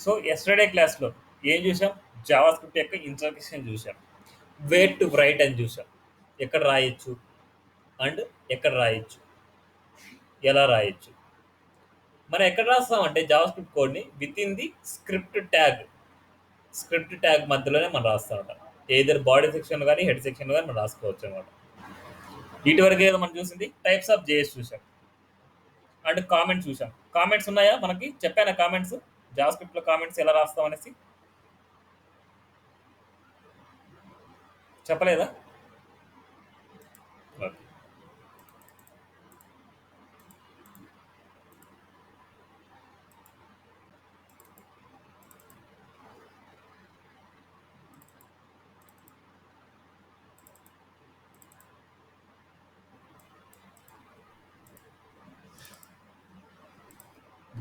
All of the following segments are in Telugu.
సో ఎస్టర్డే క్లాస్లో ఏం చూసాం? జావా స్క్రిప్ట్ యొక్క ఇంట్రడక్షన్ చూసాం, వేర్ టు రైట్ అని చూసాం, ఎక్కడ రాయొచ్చు అండ్ ఎక్కడ రాయొచ్చు, ఎలా రాయొచ్చు. మనం ఎక్కడ రాస్తామంటే జావా స్క్రిప్ట్ కోడ్ని with in the script tag మధ్యలోనే మనం రాస్తూ ఉంటాం. ఏదర్ బాడీ సెక్షన్ కానీ హెడ్ సెక్షన్ కానీ మనం రాసుకోవచ్చు అనమాట. వీటి వరకు ఏదో మనం చూసింది టైప్స్ ఆఫ్ జేఎస్ చూసాం అండ్ కామెంట్స్ చూసాం. కామెంట్స్ ఉన్నాయా మనకి? చెప్పాను కామెంట్స్, జావా స్క్రిప్ట్లో కామెంట్స్ ఎలా రాస్తాం అనేసి చెప్పలేదా? Okay.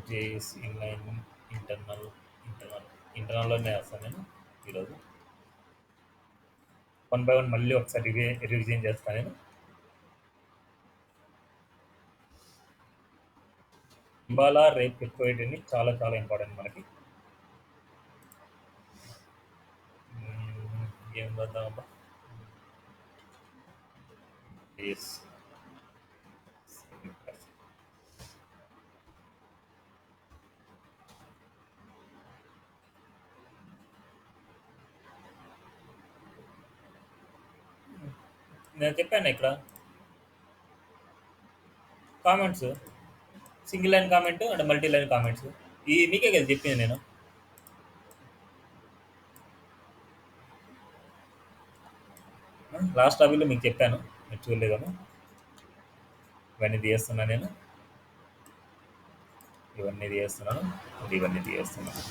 JS inline internal internal ఇంటర్నల్లోనే వేస్తాను నేను ఈరోజు. 1 by 1 మళ్ళీ ఒకసారి రివిజన్ చేస్తాను నేను. ఇవాళ రేపు పెట్టుకోవడానికి చాలా చాలా ఇంపార్టెంట్ మనకి. ఏం వద్దామబ్బా. ఎస్, నేను చెప్పాను ఇక్కడ comments, single line comment and multi line comments. ఈ మీకే కదా చెప్పింది నేను. లాస్ట్ టాపిక్లో మీకు చెప్పాను, మీరు చూడలేదేమో. ఇవన్నీ తీస్తున్నాను నేను, ఇవన్నీ తీస్తున్నాను, ఇవన్నీ తీస్తున్నాను.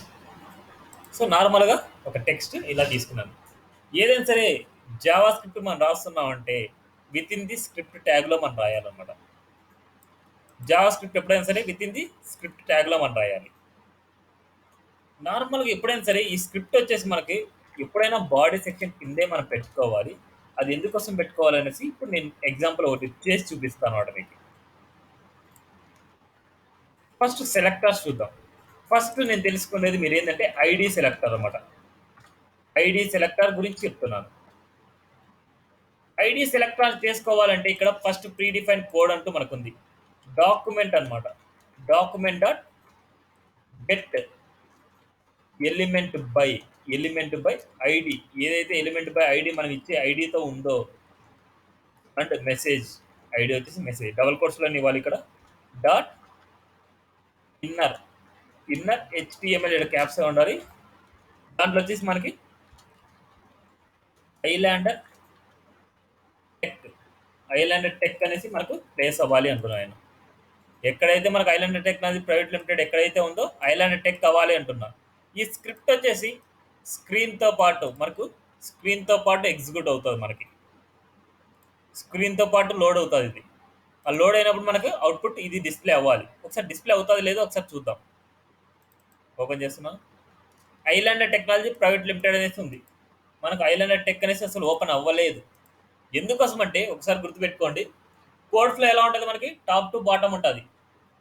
సో నార్మల్గా ఒక టెక్స్ట్ ఇలా తీసుకున్నాను. ఏదైనా సరే జావా స్క్రిప్ట్ మనం రాస్తున్నామంటే విత్ ఇన్ ది స్క్రిప్ట్ ట్యాగ్లో మనం రాయాలన్నమాట. జావా స్క్రిప్ట్ ఎప్పుడైనా సరే విత్ ఇన్ ది స్క్రిప్ట్ ట్యాగ్లో మనం రాయాలి. నార్మల్గా ఎప్పుడైనా సరే ఈ స్క్రిప్ట్ వచ్చేసి మనకి ఎప్పుడైనా బాడీ సెక్షన్ కిందే మనం పెట్టుకోవాలి. అది ఎందుకోసం పెట్టుకోవాలనేసి ఇప్పుడు నేను ఎగ్జాంపుల్ ఒకటి చేసి చూపిస్తాను అన్నమాట మీకు. ఫస్ట్ సెలెక్టర్స్ చూద్దాం. ఫస్ట్ నేను తెలుసుకునేది మీరు ఏంటంటే ఐడి సెలెక్టర్ అనమాట. ఐడి సెలెక్టర్ గురించి చెప్తున్నాను. ఐడి సెలెక్టర్ చేసుకోవాలంటే ఇక్కడ ఫస్ట్ ప్రీ డిఫైన్ కోడ్ అంటూ మనకుంది. డాక్యుమెంట్ అనమాట. Document dot get element by ID. ఏదైతే ఎలిమెంట్ బై ఐడి మనం ఇచ్చే ఐడితో ఉందో అండ్ మెసేజ్ ఐడి వచ్చేసి మెసేజ్ డబుల్ కోట్స్లో ఇవ్వాలి. ఇక్కడ డాట్ ఇన్నర్ హెచ్టిఎంఎల్ ఇక్కడ క్యాప్స్గా ఉండాలి. దాంట్లో వచ్చేసి మనకి ఐలాండర్ టెక్ అనేసి మనకు ప్లేస్ అవ్వాలి అంటున్నాను ఆయన. ఎక్కడైతే మనకు ఐలాండర్ టెక్నాలజీ ప్రైవేట్ లిమిటెడ్ ఎక్కడైతే ఉందో ఐలాండర్ టెక్ అవ్వాలి అంటున్నాను. ఈ స్క్రిప్ట్ వచ్చేసి స్క్రీన్తో పాటు ఎగ్జిక్యూట్ అవుతుంది. మనకి స్క్రీన్తో పాటు లోడ్ అవుతుంది. ఇది ఆ లోడ్ అయినప్పుడు మనకు అవుట్పుట్ ఇది డిస్ప్లే అవ్వాలి. ఒకసారి డిస్ప్లే అవుతుంది లేదో ఒకసారి చూద్దాం. ఓపెన్ చేస్తున్నాను. ఐలాండర్ టెక్నాలజీ ప్రైవేట్ లిమిటెడ్ అనేసి ఉంది. మనకు ఐలాండర్ టెక్ అనేసి అసలు ఓపెన్ అవ్వలేదు. ఎందుకోసం అంటే ఒకసారి గుర్తుపెట్టుకోండి, కోడ్ ఫ్లో ఎలా ఉంటుంది? మనకి టాప్ టు బాటమ్ ఉంటుంది.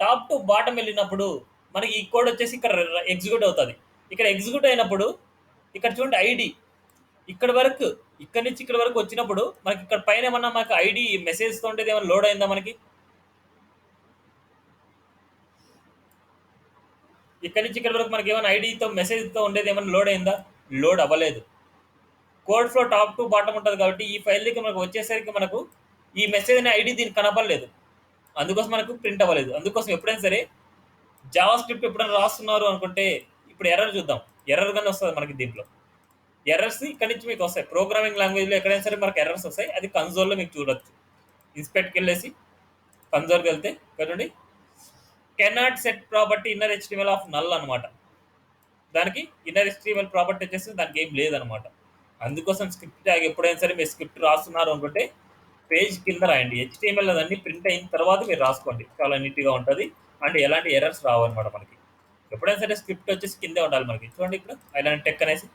టాప్ టు బాటమ్ వెళ్ళినప్పుడు మనకి ఈ కోడ్ వచ్చేసి ఇక్కడ ఎగ్జిక్యూట్ అవుతుంది. ఇక్కడ ఎగ్జిక్యూట్ అయినప్పుడు ఇక్కడ చూడండి ఐడి ఇక్కడ నుంచి ఇక్కడ వరకు వచ్చినప్పుడు మనకి ఇక్కడ పైన ఏమన్నా మనకి ఐడి మెసేజ్తో ఉండేది ఏమైనా లోడ్ అయిందా? మనకి ఇక్కడ నుంచి ఇక్కడ వరకు మనకి ఏమైనా ఐడితో మెసేజ్తో ఉండేది ఏమైనా లోడ్ అయిందా? లోడ్ అవ్వలేదు. Code flow top to bottom ఉంటుంది కాబట్టి ఈ ఫైల్ దగ్గర మనకు వచ్చేసరికి మనకు ఈ మెసేజ్ అనే ఐడి దీనికి కనపడలేదు. అందుకోసం మనకు ప్రింట్ అవ్వలేదు. అందుకోసం ఎప్పుడైనా సరే జావా స్క్రిప్ట్ ఎప్పుడైనా రాస్తున్నారు అనుకుంటే ఇప్పుడు ఎర్రర్ చూద్దాం. ఎర్రర్ గానే వస్తుంది మనకి. దీంట్లో ఎర్రర్స్ ఇక్కడ నుంచి మీకు వస్తాయి. ప్రోగ్రామింగ్ లాంగ్వేజ్లో ఎక్కడైనా సరే మనకు ఎర్రర్స్ వస్తాయి. అది కన్సోల్లో మీకు చూడొచ్చు. ఇన్స్పెక్ట్కి వెళ్ళేసి కన్సోల్కి వెళ్తే చూడండి, cannot set property inner HTML of null అనమాట. దానికి ఇన్నర్ హెచ్టిఎంఎల్ ప్రాపర్టీ వచ్చేసి దానికి ఏం లేదనమాట. అందుకోసం స్క్రిప్ట్ ట్యాగ్ ఎప్పుడైనా సరే మీరు స్క్రిప్ట్ రాస్తున్నారు అనుకుంటే పేజ్ కింద రాయండి. హెచ్టిఎంఎల్ అదన్నీ ప్రింట్ అయిన తర్వాత మీరు రాసుకోండి. చాలా నీట్గా ఉంటుంది అండ్ ఎలాంటి ఎర్రర్స్ రావు అనమాట. మనకి ఎప్పుడైనా సరే స్క్రిప్ట్ వచ్చేసి కిందే ఉండాలి. మనకి చూడండి ఇక్కడ ఐలాండ్ టెక్ అనేసి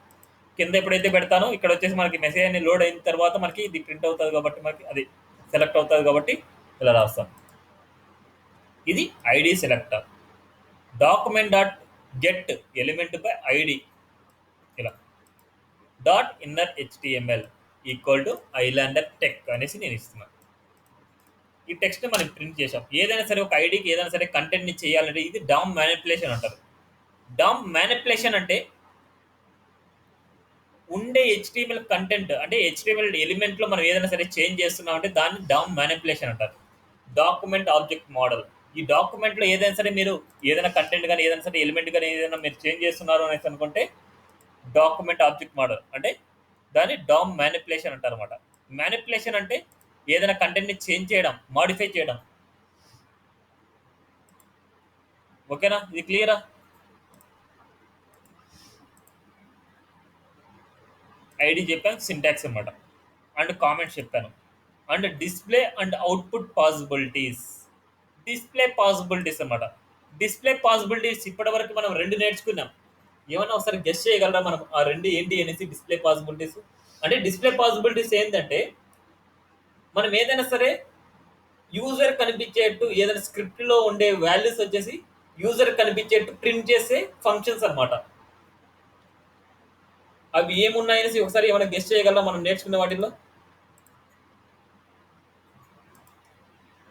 కింద ఎప్పుడైతే పెడతానో ఇక్కడ వచ్చేసి మనకి మెసేజ్ అని లోడ్ అయిన తర్వాత మనకి ఇది ప్రింట్ అవుతుంది కాబట్టి మనకి అది సెలెక్ట్ అవుతుంది కాబట్టి ఇలా రాస్తాం. ఇది ID selector. Document dot get element by ID ఇలా dot inner HTML equal to Islander Tech అనేసి నేను ఇస్తున్నాను. ఈ టెక్స్ట్ మనం ప్రింట్ చేసాం. ఏదైనా సరే ఒక ఐడికి ఏదైనా సరే కంటెంట్ని చేయాలంటే ఇది డామ్ మ్యానిపులేషన్ అంటారు. డామ్ మ్యానిపులేషన్ అంటే ఉండే హెచ్టిఎంఎల్ కంటెంట్ అంటే హెచ్టిఎంఎల్ ఎలిమెంట్లో మనం ఏదైనా సరే చేంజ్ చేస్తున్నాం అంటే దాన్ని డామ్ మ్యానిపులేషన్ అంటారు. డాక్యుమెంట్ ఆబ్జెక్ట్ మోడల్, ఈ డాక్యుమెంట్లో ఏదైనా సరే మీరు ఏదైనా కంటెంట్ కానీ ఏదైనా సరే ఎలిమెంట్ కానీ ఏదైనా మీరు చేంజ్ చేస్తున్నారు అనేసి అనుకుంటే డాక్యుమెంట్ ఆబ్జెక్ట్ మోడల్ అంటే దాన్ని డామ్ మ్యానిపులేషన్ అంటారు అనమాట. మ్యానిపులేషన్ అంటే ఏదైనా కంటెంట్ని చేంజ్ చేయడం, మాడిఫై చేయడం. ఓకేనా, ఇది క్లియరా? ఐడి చెప్పాను, సింటాక్స్ అనమాట, అండ్ కామెంట్స్ చెప్పాను, and display and output possibilities. Display possibilities అనమాట. డిస్ప్లే పాసిబిలిటీస్ ఇప్పటి వరకు మనం 2 నేర్చుకున్నాం. ఏమన్నా ఒకసారి గెస్ట్ చేయగలరా మనం ఆ 2 ఏంటి అనేసి? డిస్ప్లే పాసిబిలిటీస్ అంటే డిస్ప్లే పాసిబిలిటీస్ ఏంటంటే మనం ఏదైనా సరే యూజర్ కనిపించేట్టు ఏదైనా స్క్రిప్ట్లో ఉండే వాల్యూస్ వచ్చేసి యూజర్ కనిపించేట్టు ప్రింట్ చేసే ఫంక్షన్స్ అనమాట. అవి ఏమున్నాయనేసి ఒకసారి ఏమైనా గెస్ట్ చేయగలరా మనం నేర్చుకున్న వాటిల్లో?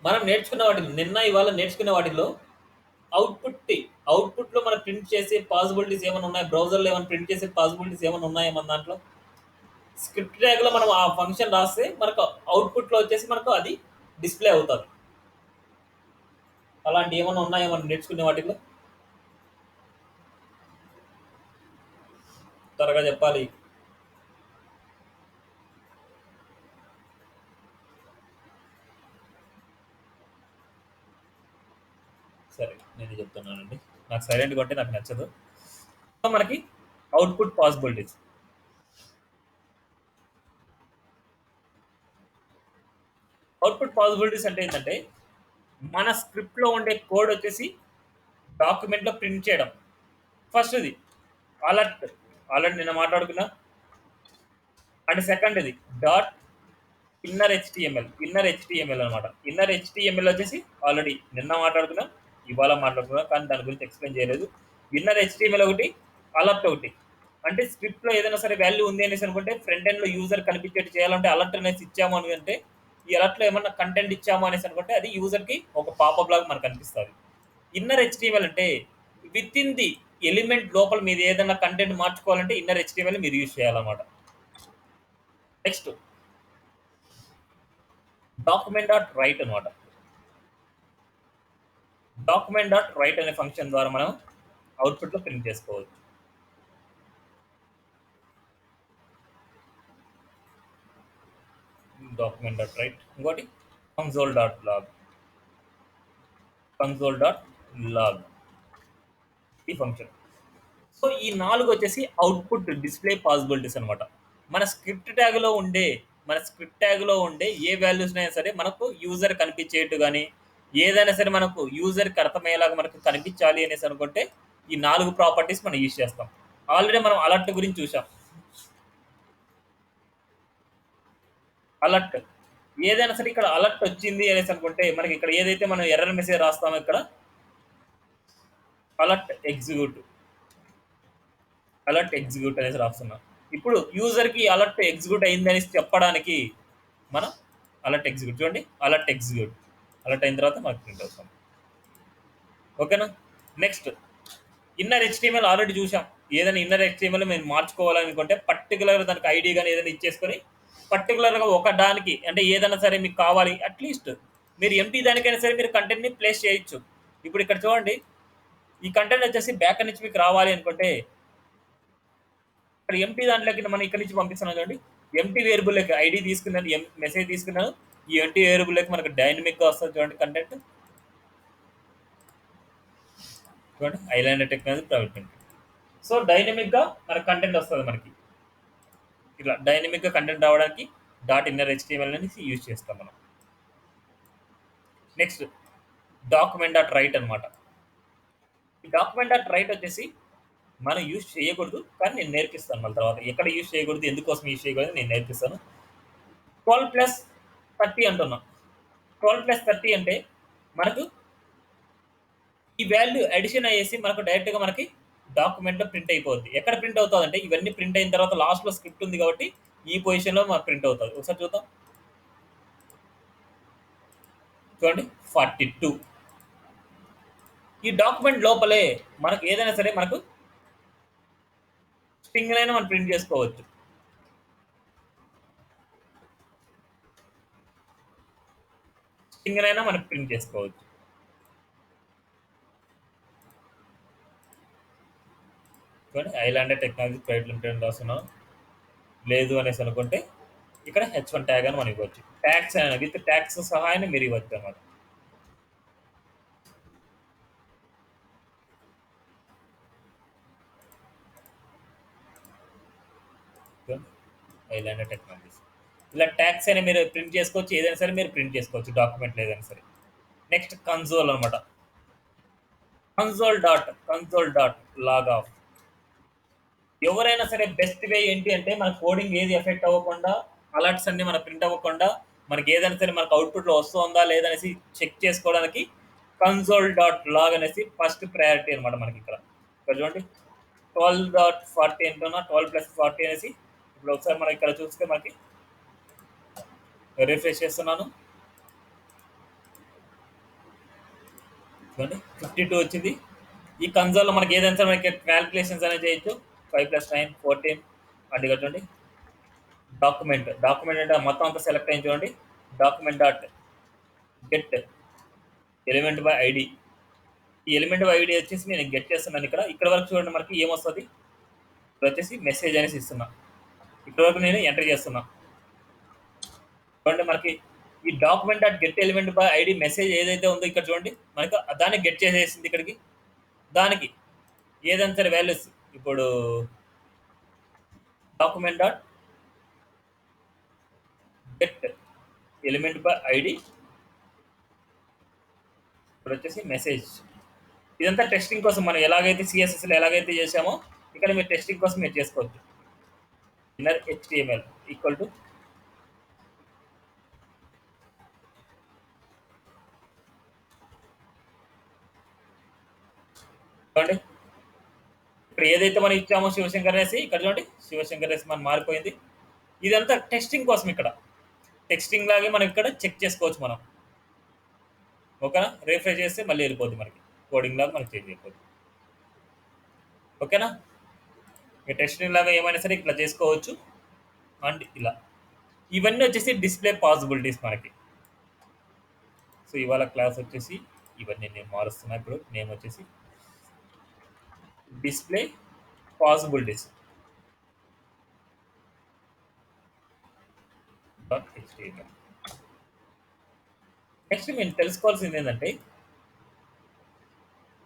మనం నేర్చుకున్న వాటిలో నిన్న ఇవాళ నేర్చుకున్న వాటిలో అవుట్పుట్లో మనం ప్రింట్ చేసే పాసిబిలిటీస్ ఏమైనా ఉన్నాయి? బ్రౌజర్లో ఏమైనా ప్రింట్ చేసే పాసిబిలిటీస్ ఏమైనా ఉన్నాయా మన దాంట్లో? స్క్రిప్ట్ ట్యాగ్లో మనం ఆ ఫంక్షన్ రాస్తే మనకు అవుట్పుట్లో వచ్చేసి మనకు అది డిస్ప్లే అవుతుంది. అలాంటి ఏమైనా ఉన్నాయా మనం నేర్చుకునే వాటిలో? త్వరగా చెప్పాలి. సరే నేను చెప్తున్నానండి. నాకు సైలెంట్గా ఉంటే నాకు నచ్చదు. సో మనకి అవుట్పుట్ పాసిబిలిటీస్ అంటే ఏంటంటే మన స్క్రిప్ట్లో ఉండే కోడ్ వచ్చేసి డాక్యుమెంట్లో ప్రింట్ చేయడం. ఫస్ట్ది అలర్ట్, ఆల్రెడీ నిన్న మాట్లాడుకున్నా. అండ్ సెకండ్ది డాట్ ఇన్నర్ హెచ్టిఎంఎల్ అనమాట. ఇన్నర్ హెచ్టిఎంఎల్ వచ్చేసి ఆల్రెడీ నిన్న మాట్లాడుకున్నాం, ఇవాళ మాట్లాడుకున్నాం, కానీ దాని గురించి ఎక్స్ప్లెయిన్ చేయలేదు. ఇన్నర్ హెచ్టిఎంఎల్ ఒకటి, అలర్ట్ ఒకటి. అంటే స్క్రిప్ట్లో ఏదైనా సరే వాల్యూ ఉంది అనేసి అనుకుంటే ఫ్రంట్ ఎండ్లో యూజర్ కనిపించేట్టు చేయాలంటే అలర్ట్ అనేసి ఇచ్చాము అనుకుంటే, ఈ అలర్ట్లో ఏమన్నా కంటెంట్ ఇచ్చాము అనేసి అనుకుంటే అది యూజర్కి ఒక పాపప్ లాగా మనకు కనిపిస్తుంది. ఇన్నర్ హెచ్టిఎంఎల్ అంటే విత్ ఇన్ ది ఎలిమెంట్ లోపల మీరు ఏదైనా కంటెంట్ మార్చుకోవాలంటే ఇన్నర్ హెచ్టిఎంఎల్ మీరు యూజ్ చేయాలన్నమాట. నెక్స్ట్ డాక్యుమెంట్ డాట్ రైట్ అనమాట. డాక్యుమెంట్ డాట్ రైట్ అనే ఫంక్షన్ ద్వారా మనం అవుట్పుట్లో ప్రింట్ చేసుకోవచ్చు. Document dot right. ఇంకోటి కన్సోల్ డాట్ లాగ్ ఈ ఫంక్షన్. సో ఈ 4 వచ్చేసి అవుట్పుట్ డిస్ప్లే పాసిబిలిటీస్ అనమాట. మన స్క్రిప్ట్ ట్యాగ్లో ఉండే ఏ వాల్యూస్ అయినా సరే మనకు యూజర్ కనిపించేట్టు కానీ ఏదైనా సరే మనకు యూజర్కి అర్థమయ్యేలాగా మనకు కనిపించాలి అనేసి అనుకుంటే ఈ 4 ప్రాపర్టీస్ మనం యూజ్ చేస్తాం. ఆల్రెడీ మనం అలర్ట్ గురించి చూసాం. అలర్ట్ ఏదైనా సరే ఇక్కడ అలర్ట్ వచ్చింది అనేసి అనుకుంటే మనకి ఇక్కడ ఏదైతే మనం ఎర్రర్ మెసేజ్ రాస్తామో ఇక్కడ అలర్ట్ ఎగ్జిక్యూట్ అనేసి రాస్తున్నాం. ఇప్పుడు యూజర్కి అలర్ట్ ఎగ్జిక్యూట్ అయింది అనేసి చెప్పడానికి మనం అలర్ట్ ఎగ్జిక్యూట్ చూడండి, అలర్ట్ అయిన తర్వాత మనకు ప్రింట్ అవుతాం. ఓకేనా. నెక్స్ట్ ఇన్నర్ హెచ్టిఎంఎల్ ఆల్రెడీ చూసాం. ఏదైనా ఇన్నర్ హెచ్టిఎంఎల్ మేము మార్చుకోవాలనుకుంటే పర్టికులర్ దానికి ఐడి కానీ ఏదైనా ఇచ్చేసుకొని పర్టికులర్గా ఒక దానికి అంటే ఏదైనా సరే మీకు కావాలి అట్లీస్ట్ మీరు ఎంటీ దానికైనా సరే మీరు కంటెంట్ని ప్లేస్ చేయొచ్చు. ఇప్పుడు ఇక్కడ చూడండి, ఈ కంటెంట్ వచ్చేసి బ్యాక్ నుంచి మీకు రావాలి అనుకుంటే ఇక్కడ ఎంటీ దాంట్లోకి మనం ఇక్కడ నుంచి పంపిస్తున్నాం చూడండి. ఎంటీ వేరియబుల్లోకి ఐడి తీసుకున్నాను, మెసేజ్ తీసుకున్నాను. ఈ ఎంటీ వేరియబుల్లోకి మనకు డైనమిక్గా వస్తుంది చూడండి కంటెంట్. చూడండి Islander technology private limited. So డైనమిక్గా మన కంటెంట్ వస్తుంది మనకి. ఇట్లా డైనమిక్గా కంటెంట్ రావడానికి డాట్ ఇన్నర్ హెచ్టిఎంఎల్ అనేసి యూజ్ చేస్తాం మనం. నెక్స్ట్ డాక్యుమెంట్ డాట్ రైట్ అనమాట. ఈ డాక్యుమెంట్ డాట్ రైట్ వచ్చేసి మనం యూజ్ చేయకూడదు, కానీ నేను నేర్పిస్తాను మళ్ళీ తర్వాత ఎక్కడ యూజ్ చేయకూడదు, ఎందుకోసం యూజ్ చేయకూడదు నేను నేర్పిస్తాను. 12+30 అంటున్నాం. 12+30 అంటే మనకు ఈ వాల్యూ అడిషన్ అయ్యేసి మనకు డైరెక్ట్గా మనకి డాక్యుమెంట్‌లో ప్రింట్ అయిపోద్ది. ఎక్కడ ప్రింట్ అవుతదంటే ఇవన్నీ ప్రింట్ అయిన తర్వాత లాస్ట్‌లో స్క్రిప్ట్ ఉంది కాబట్టి ఈ పొజిషన్‌లో మనకు ప్రింట్ అవుతది. ఒకసారి చూద్దాం. చూడండి 42. ఈ డాక్యుమెంట్ లోపలే మనకు ఏదైనా సరే మనకు స్ట్రింగ్‌నైనా మనం ప్రింట్ చేసుకోవచ్చు. స్ట్రింగ్‌నైనా మనం ప్రింట్ చేసుకోవచ్చు. చూడండి ఐలాండర్ టెక్నాలజీ ప్రైవేట్ లిమిటెడ్ అని రాస్తున్నాం. లేదు అనేసి అనుకుంటే ఇక్కడ H1 ట్యాగ్ అని మనం ఇవ్వచ్చు. ట్యాగ్స్ విత్ ట్యాగ్స్ సహాయాన్ని మీరు ఇవ్వచ్చు అన్నమాట. Islander technologies. ఇలా ట్యాగ్స్ అయినా మీరు ప్రింట్ చేసుకోవచ్చు. ఏదైనా సరే మీరు ప్రింట్ చేసుకోవచ్చు. డాక్యుమెంట్లు ఏదైనా సరే. నెక్స్ట్ కన్సోల్ అనమాట. Console dot log of. ఎవరైనా సరే బెస్ట్ వే ఏంటి అంటే మన కోడింగ్ ఏది ఎఫెక్ట్ అవ్వకుండా, అలర్ట్స్ అన్ని మన ప్రింట్ అవ్వకుండా, మనకి ఏదైనా సరే మనకు అవుట్పుట్లో వస్తుందా లేదనేసి చెక్ చేసుకోవడానికి కన్సోల్ డాట్ లాగ్ అనేసి ఫస్ట్ ప్రయారిటీ అనమాట మనకి ఇక్కడ. ఇక్కడ చూడండి 12.40 అంటున్నా 12+40 అనేసి ఇప్పుడు ఒకసారి మనం ఇక్కడ చూస్తే మనకి రిఫ్రెష్ చేస్తున్నాను. చూడండి 52 వచ్చింది. ఈ కన్సోల్లో మనకి ఏదైనా సరే మనకి క్యాలిక్యులేషన్స్ అనేది చేయొచ్చు. 5+9 14 అంటే ఇక్కడ చూడండి డాక్యుమెంట్ అంటే మొత్తం అంతా సెలెక్ట్ అయింది చూడండి. Document dot get element by ID. ఈ ఎలిమెంట్ బై ఐడి వచ్చేసి నేను గెట్ చేస్తున్నాను ఇక్కడ. ఇక్కడ వరకు చూడండి మనకి ఏమొస్తుంది. ఇక్కడ వచ్చేసి మెసేజ్ అనేసి ఇస్తున్నా. ఇక్కడ వరకు నేను ఎంటర్ చేస్తున్నా. చూడండి మనకి ఈ document dot get element by ID message ఏదైతే ఉందో ఇక్కడ చూడండి మనకి దాన్ని గెట్ చేసేసింది ఇక్కడికి. దానికి ఏదైనా సరే వాల్యూస్ ఇప్పుడు document dot get element by ID ఇప్పుడు వచ్చేసి మెసేజ్. ఇదంతా టెస్టింగ్ కోసం మనం ఎలాగైతే సిఎస్ఎస్లో ఎలాగైతే చేసామో ఇక్కడ మీరు టెస్టింగ్ కోసం మీరు చేసుకోవచ్చు. ఇన్నర్ HTML ఈక్వల్ టు చూడండి ఇక్కడ ఏదైతే మనం ఇచ్చామో శివశంకర్ రేసి ఇక్కడ చూడండి శివశంకర్ రేసి మనం మారిపోయింది. ఇదంతా టెస్టింగ్ కోసం ఇక్కడ టెక్స్టింగ్ లాగే మనం ఇక్కడ చెక్ చేసుకోవచ్చు మనం. ఓకేనా. రిఫ్రెష్ చేస్తే మళ్ళీ వెళ్ళిపోద్ది మనకి కోడింగ్ లాగా మనకి చేంజ్ అయిపోద్ది. ఓకేనా. ఈ టెస్టింగ్ లాగా ఏమైనా సరే ఇట్లా చేసుకోవచ్చు. అండ్ ఇలా ఇవన్నీ వచ్చేసి డిస్ప్లే పాసిబిలిటీస్ మనకి. సో ఇవాళ క్లాస్ వచ్చేసి ఇవన్నీ నేను మారుస్తున్నా. ఇప్పుడు నేమ్ వచ్చేసి డిస్ప్లే పాసిబిలిటీస్ .html. నెక్స్ట్ మేము తెలుసుకోవాల్సింది ఏంటంటే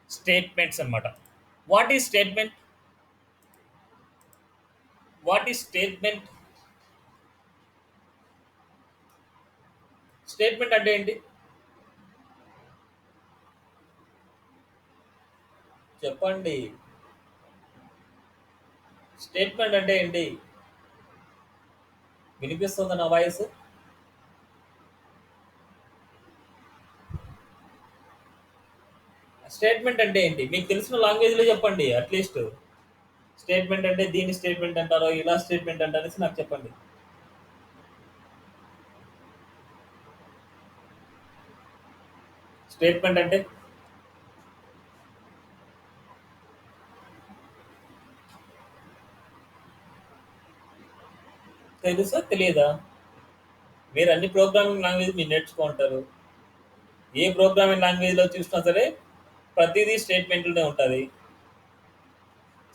స్టేట్మెంట్స్ అనమాట. What is statement? What is statement? Statement అంటే ఏంటి చెప్పండి. స్టేట్మెంట్ అంటే ఏంటి? వినిపిస్తుందా నా వాయిస్? స్టేట్మెంట్ అంటే ఏంటి మీకు తెలిసిన లాంగ్వేజ్లో చెప్పండి. అట్లీస్ట్ స్టేట్మెంట్ అంటే దీని స్టేట్మెంట్ అంటారో ఇలా స్టేట్మెంట్ అంటారనేసి నాకు చెప్పండి. స్టేట్మెంట్ అంటే తెలుసా తెలియదా? మీరు అన్ని ప్రోగ్రామింగ్ లాంగ్వేజ్ మీరు నేర్చుకుంటారు. ఏ ప్రోగ్రామింగ్ లాంగ్వేజ్లో చూసినా సరే ప్రతిదీ స్టేట్మెంట్లోనే ఉంటుంది.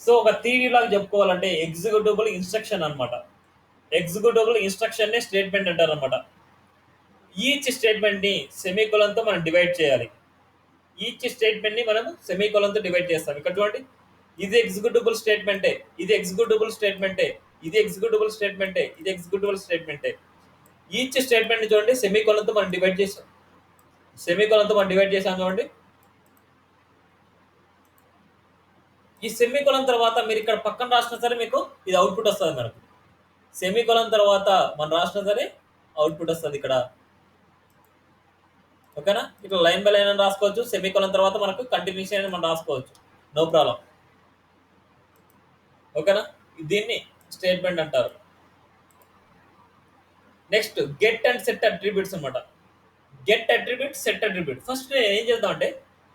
సో ఒక థియరీ లాగా చెప్పుకోవాలంటే ఎగ్జిక్యూటిబుల్ ఇన్స్ట్రక్షన్ అనమాట. ఎగ్జిక్యూటిబుల్ ఇన్స్ట్రక్షన్నే స్టేట్మెంట్ అంటారు అనమాట. ఈచ్ స్టేట్మెంట్ని సెమీకోలన్తో మనం డివైడ్ చేయాలి. ఈచ్ స్టేట్మెంట్ని మనం సెమీకోలన్తో డివైడ్ చేస్తాం. ఇక్కడ చూడండి ఇది ఎగ్జిక్యూటిబుల్ స్టేట్మెంటే, ఇది ఎగ్జిక్యూటిబుల్ స్టేట్మెంటే, ఇది ఎగ్జిక్యూటిబుల్ స్టేట్మెంటే, ఇది ఎగ్జిక్యూటిబుల్ స్టేట్మెంటే. ఈచ్ స్టేట్మెంట్ని చూడండి సెమీకోలన్తో మనం డివైడ్ చేసాం. చూడండి. ఈ సెమీకోలన్ తర్వాత మీరు ఇక్కడ పక్కన రాసినా సరే మీకు ఇది అవుట్పుట్ వస్తుంది. మనకు సెమీకోలన్ తర్వాత మనం రాసినా సరే అవుట్పుట్ వస్తుంది ఇక్కడ. ఓకేనా. ఇక్కడ లైన్ బై లైన్ అని రాసుకోవచ్చు. సెమీకోలన్ తర్వాత మనకు కంటిన్యూషన్ అని మనం రాసుకోవచ్చు. No problem. ఓకేనా? దీన్ని స్టేట్మెంట్ అంటారు. Next get and set attributes అనమాట. Get attribute, set attribute. First నేను ఏం చేద్దాం అంటే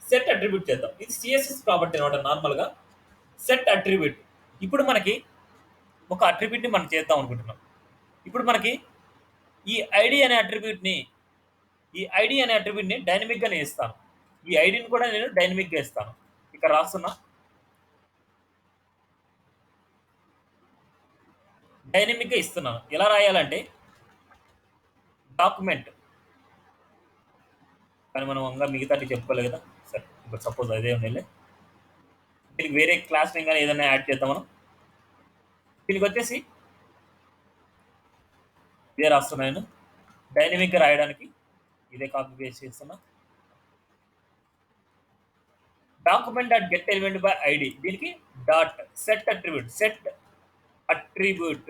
సెట్ అట్రిబ్యూట్ చేద్దాం. ఇది సిఎస్ఎస్ ప్రాపర్టీ అనమాట. నార్మల్గా సెట్ అట్రిబ్యూట్. ఇప్పుడు మనకి ఒక అట్రిబ్యూట్ని మనం చేద్దాం అనుకుంటున్నాం. ఇప్పుడు మనకి ఈ ఐడి అనే అట్రిబ్యూట్ని ఈ ఐడి అనే అట్రిబ్యూట్ని డైనమిక్గా నేను ఇస్తాను. ఈ ఐడిని కూడా నేను డైనమిక్గా ఇస్తాను. ఇక్కడ రాస్తున్నా, డైనమిక్గా ఇస్తున్నాను. ఎలా రాయాలంటే డాక్యుమెంట్, కానీ మనం ఇంకా మిగతాటి చెప్పుకోలేదు కదా. సరే, ఇప్పుడు సపోజ్ అదే ఉండేలే. దీనికి వేరే క్లాస్ నేమ్ కానీ ఏదైనా యాడ్ చేద్దాం మనం. దీనికి వచ్చేసి ఇదే రాస్తున్నా నేను. డైనమిక్గా రాయడానికి ఇదే కాపీ పేస్ట్ చేస్తున్నా. Document dot get element by ID. దీనికి dot set attribute, set attribute,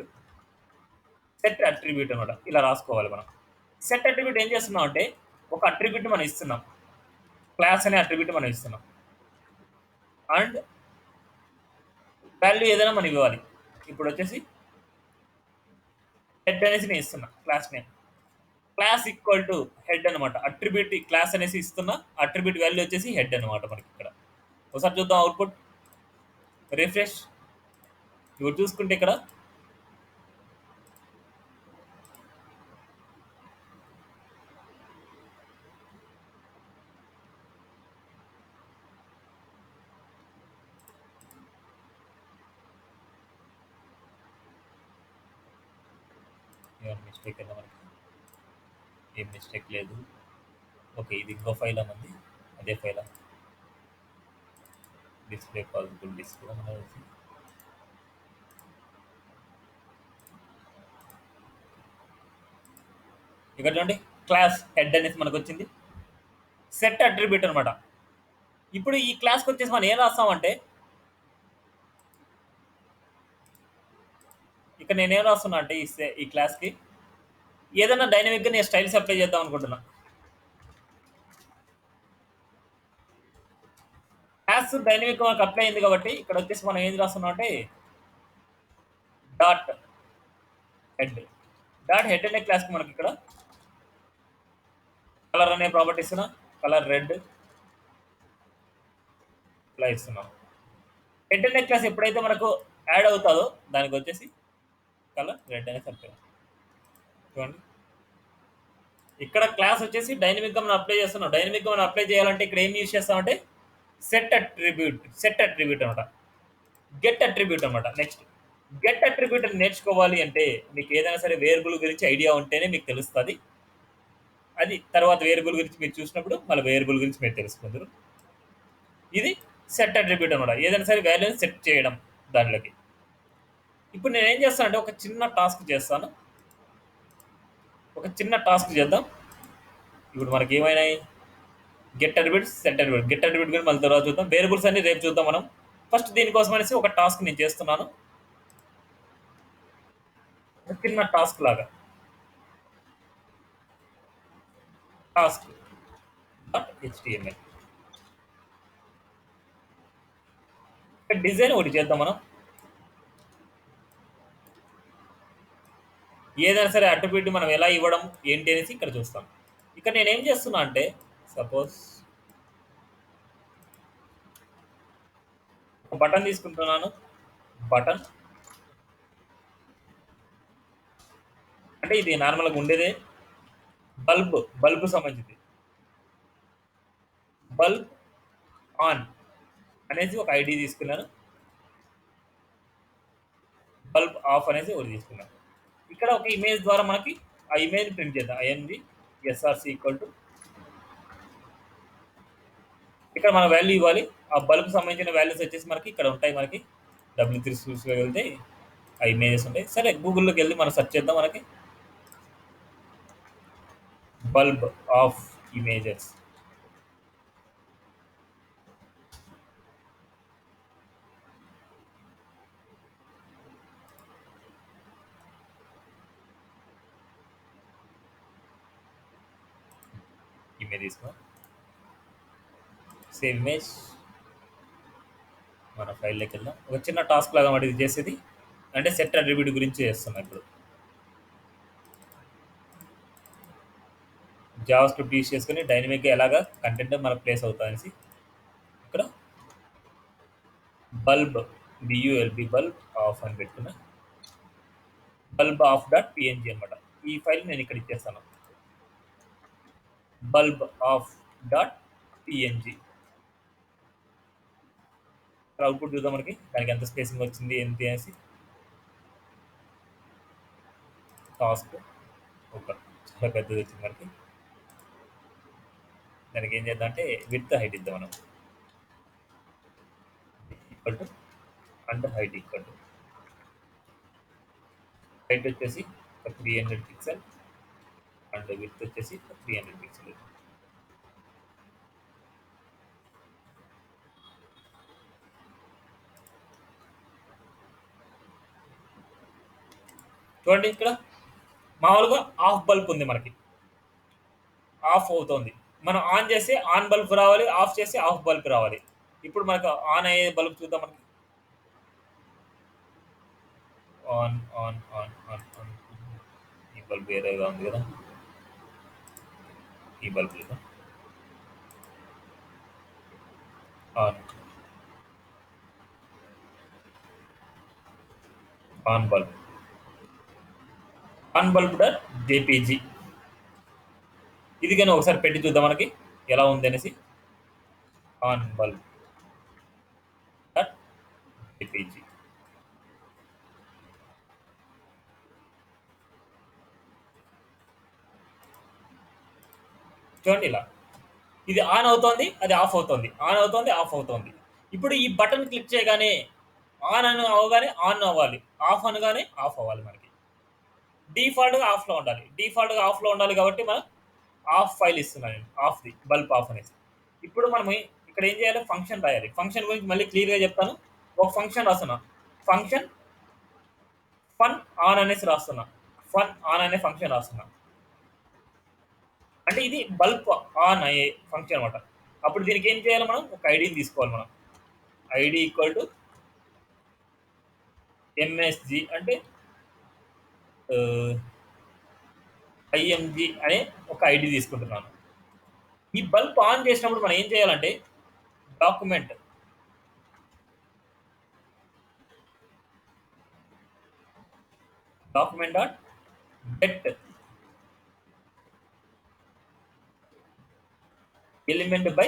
set attribute అనమాట. ఇలా రాసుకోవాలి మనం. సెట్ అట్రిబ్యూట్ ఏం చేస్తున్నాం అంటే ఒక అట్రిబ్యూట్ మనం ఇస్తున్నాం, క్లాస్ అనే అట్రిబ్యూట్ మనం ఇస్తున్నాం. అండ్ వాల్యూ ఏదైనా మనం ఇవ్వాలి. ఇప్పుడు వచ్చేసి హెడ్ అనేసి నేను ఇస్తున్నా, class name. Class equal to head అనమాట. అట్రిబ్యూట్ క్లాస్ అనేసి ఇస్తున్నా, అట్రిబ్యూట్ వాల్యూ వచ్చేసి హెడ్ అనమాట మనకి ఇక్కడ. ఒకసారి చూద్దాం అవుట్పుట్, రిఫ్రెష్. ఇప్పుడు చూసుకుంటే ఇక్కడ మిస్టేక్ అయినా మనకి ఏం మిస్టేక్ లేదు. ఓకే, ఇది ఇంకో ఫైల్ అన్నది, అదే ఫైల్ డిస్ప్లే పాసిబుల్ డిస్ప్లే అనేసి. ఇక్కడ చూడండి, క్లాస్ హెడ్ అనేసి మనకు వచ్చింది. సెట్ అట్రిబ్యూట్ అనమాట. ఇప్పుడు ఈ క్లాస్కి వచ్చేసి మనం ఏం రాస్తామంటే ఇక్కడ నేనేం రాస్తున్నా అంటే ఈ క్లాస్కి ఏదైనా డైనమిక్గా నేను స్టైల్స్ అప్లై చేద్దాం అనుకుంటున్నా. క్లాస్ డైనమిక్ మనకు అప్లై అయింది కాబట్టి ఇక్కడ వచ్చేసి మనం ఏం రాస్తున్నాం అంటే డాట్ హెడ్. డాట్ హెడ్ అనే క్లాస్కి మనకి ఇక్కడ కలర్ అనే ప్రాపర్టీ ఇస్తున్నా, కలర్ రెడ్ ఇలా ఇస్తున్నాం. హెడ్ అనే క్లాస్ ఎప్పుడైతే మనకు యాడ్ అవుతుందో దానికి వచ్చేసి కలర్ రెడ్ అనే చెప్పారు. చూడండి, ఇక్కడ క్లాస్ వచ్చేసి డైనమిక్గా మనం అప్లై చేస్తున్నాం. డైనమిక్గా మనం అప్లై చేయాలంటే ఇక్కడ ఏం యూజ్ చేస్తామంటే సెట్ అట్రిబ్యూట్, సెట్ అట్రిబ్యూట్ అనమాట. గెట్ అట్రిబ్యూట్ అనమాట. నెక్స్ట్ గెట్ అట్రిబ్యూట్ నేర్చుకోవాలి అంటే మీకు ఏదైనా సరే వేరియబుల్ గురించి ఐడియా ఉంటేనే మీకు తెలుస్తుంది. అది తర్వాత వేరియబుల్ గురించి మీరు చూసినప్పుడు మళ్ళీ వేరియబుల్ గురించి మీరు తెలుసుకుందరు. ఇది సెట్ అట్రిబ్యూట్ అనమాట. ఏదైనా సరే వాల్యూని సెట్ చేయడం దానిలోకి. ఇప్పుడు నేను ఏం చేస్తాను అంటే ఒక చిన్న టాస్క్ చేస్తాను. ఒక చిన్న టాస్క్ చేద్దాం. ఇప్పుడు మనకి ఏమైనాయి, get attribute, set attribute. Get attribute గురించి మళ్ళీ తర్వాత చూద్దాం. వేరియబుల్స్ అన్ని రేపు చూద్దాం మనం. ఫస్ట్ దీనికోసం అనేసి ఒక టాస్క్ నేను చేస్తున్నాను, ఒక చిన్న టాస్క్ లాగా. Task dot HTML. డిజైన్ ఒకటి చేద్దాం మనం. ఏదైనా సరే అట్రిబ్యూట్ మనం ఎలా ఇవ్వడం ఏంటి అనేసి ఇక్కడ చూస్తాం. ఇక్కడ నేను ఏం చేస్తున్నా అంటే సపోజ్ ఒక బటన్ తీసుకుంటున్నాను. బటన్ అంటే ఇది నార్మల్గా ఉండేదే. బల్బ్ సంబంధించింది. బల్బ్ ఆన్ అనేసి ఒక ఐడి తీసుకున్నాను. బల్బ్ ఆఫ్ అనేసి ఒకటి తీసుకున్నాను. ఇక్కడ ఒక ఇమేజ్ ద్వారా మనకి ఆ ఇమేజ్ ప్రింట్ చేద్దాం. ఐఎన్వి ఎస్ఆర్సి ఈక్వల్ టు, ఇక్కడ మన వాల్యూ ఇవ్వాలి. ఆ బల్బ్ సంబంధించిన వాల్యూస్ వచ్చేసి మనకి ఇక్కడ ఉంటాయి. మనకి W3 సూస్లో వెళ్తే ఆ ఇమేజెస్ ఉంటాయి. సరే, గూగుల్లోకి వెళ్ళి మనం సెర్చ్ చేద్దాం. మనకి బల్బ్ ఆఫ్ ఇమేజెస్, ఇమేజ్ తీసుకున్నాం. సేవ్ ఇమేజ్, మన ఫైల్లోకి వెళ్దాం. ఒక చిన్న టాస్క్ లాగా మాట ఇది చేసేది అంటే సెట్ అట్రిబ్యూట్ గురించి చేస్తున్నా ఇప్పుడు. జావా స్క్రిప్ట్ యూస్ చేసుకుని డైనమిక్గా ఎలాగా కంటెంట్ మనకు ప్లేస్ అవుతుందనేసి ఇక్కడ బల్బ్ బియుఎల్బి బల్బ్ ఆఫ్ అని పెట్టుకున్నా. బల్బ్ ఆఫ్ డాట్ పిఎన్జి అనమాట. ఈ ఫైల్ నేను ఇక్కడ ఇచ్చేస్తాను. Bulb of dot PNG output చూద్దాం మనకి దానికి ఎంత స్పేసింగ్ వచ్చింది ఏంటి అనేసి. టాస్క్ ఒక చాలా పెద్దది వచ్చింది మనకి. దానికి ఏం చేద్దాం అంటే విత్ హైట్ ఇద్దాం మనం. Equal to and height equal to height వచ్చేసి 300 పిక్సెల్ అండ్ విత్ వచ్చేసి 300 పిక్సెల్. చూడండి ఇక్కడ మామూలుగా ఆఫ్ బల్బ్ ఉంది మనకి, ఆఫ్ అవుతుంది. మనం ఆన్ చేస్తే ఆన్ బల్బ్ రావాలి, ఆఫ్ చేస్తే ఆఫ్ బల్బ్ రావాలి. ఇప్పుడు మనకు ఆన్ అయ్యే బల్బ్ చూద్దాం మనకి. On on on on on ఈ బల్బ్ వేరేగా ఉంది కదా, ఈ బల్బ్ చూద్దాం. On on bulb on bulb dot JPG ఇది కానీ ఒకసారి పెట్టి చూద్దాం మనకి ఎలా ఉంది అనేసి. ఆన్ బల్బ్ డాట్ జేపీజీ చూడండి ఇలా ఇది ఆన్ అవుతోంది, అది ఆఫ్ అవుతోంది, ఆన్ అవుతోంది, ఆఫ్ అవుతోంది. ఇప్పుడు ఈ బటన్ క్లిక్ చేయగానే ఆన్ అని అవగానే ఆన్ అవ్వాలి, ఆఫ్ అనగానే ఆఫ్ అవ్వాలి. మనకి డిఫాల్ట్గా ఆఫ్లో ఉండాలి, డిఫాల్ట్గా ఆఫ్లో ఉండాలి కాబట్టి మనం ఆఫ్ ఫైల్ ఇస్తున్నాను నేను, ఆఫ్ ది బల్బ్ ఆఫ్ అనేసి. ఇప్పుడు మనం ఇక్కడ ఏం చేయాలి, ఫంక్షన్ రాయాలి. ఫంక్షన్ గురించి మళ్ళీ క్లియర్గా చెప్తాను. ఒక ఫంక్షన్ రాస్తున్నా, ఫంక్షన్ ఫన్ ఆన్ అనేసి రాస్తున్నా, ఫన్ ఆన్ అనే ఫంక్షన్ రాస్తున్నా. అంటే ఇది బల్బ్ ఆన్ అయ్యే ఫంక్షన్ అనమాట. అప్పుడు దీనికి ఏం చేయాలి, మనం ఒక ఐడిని తీసుకోవాలి. మనం ఐడి ఈక్వల్ టు ఎంఎస్జి అంటే ఐఎంజి అనే ఒక ఐడి తీసుకుంటున్నాను. ఈ బల్బ్ ఆన్ చేసినప్పుడు మనం ఏం చేయాలంటే document dot get element by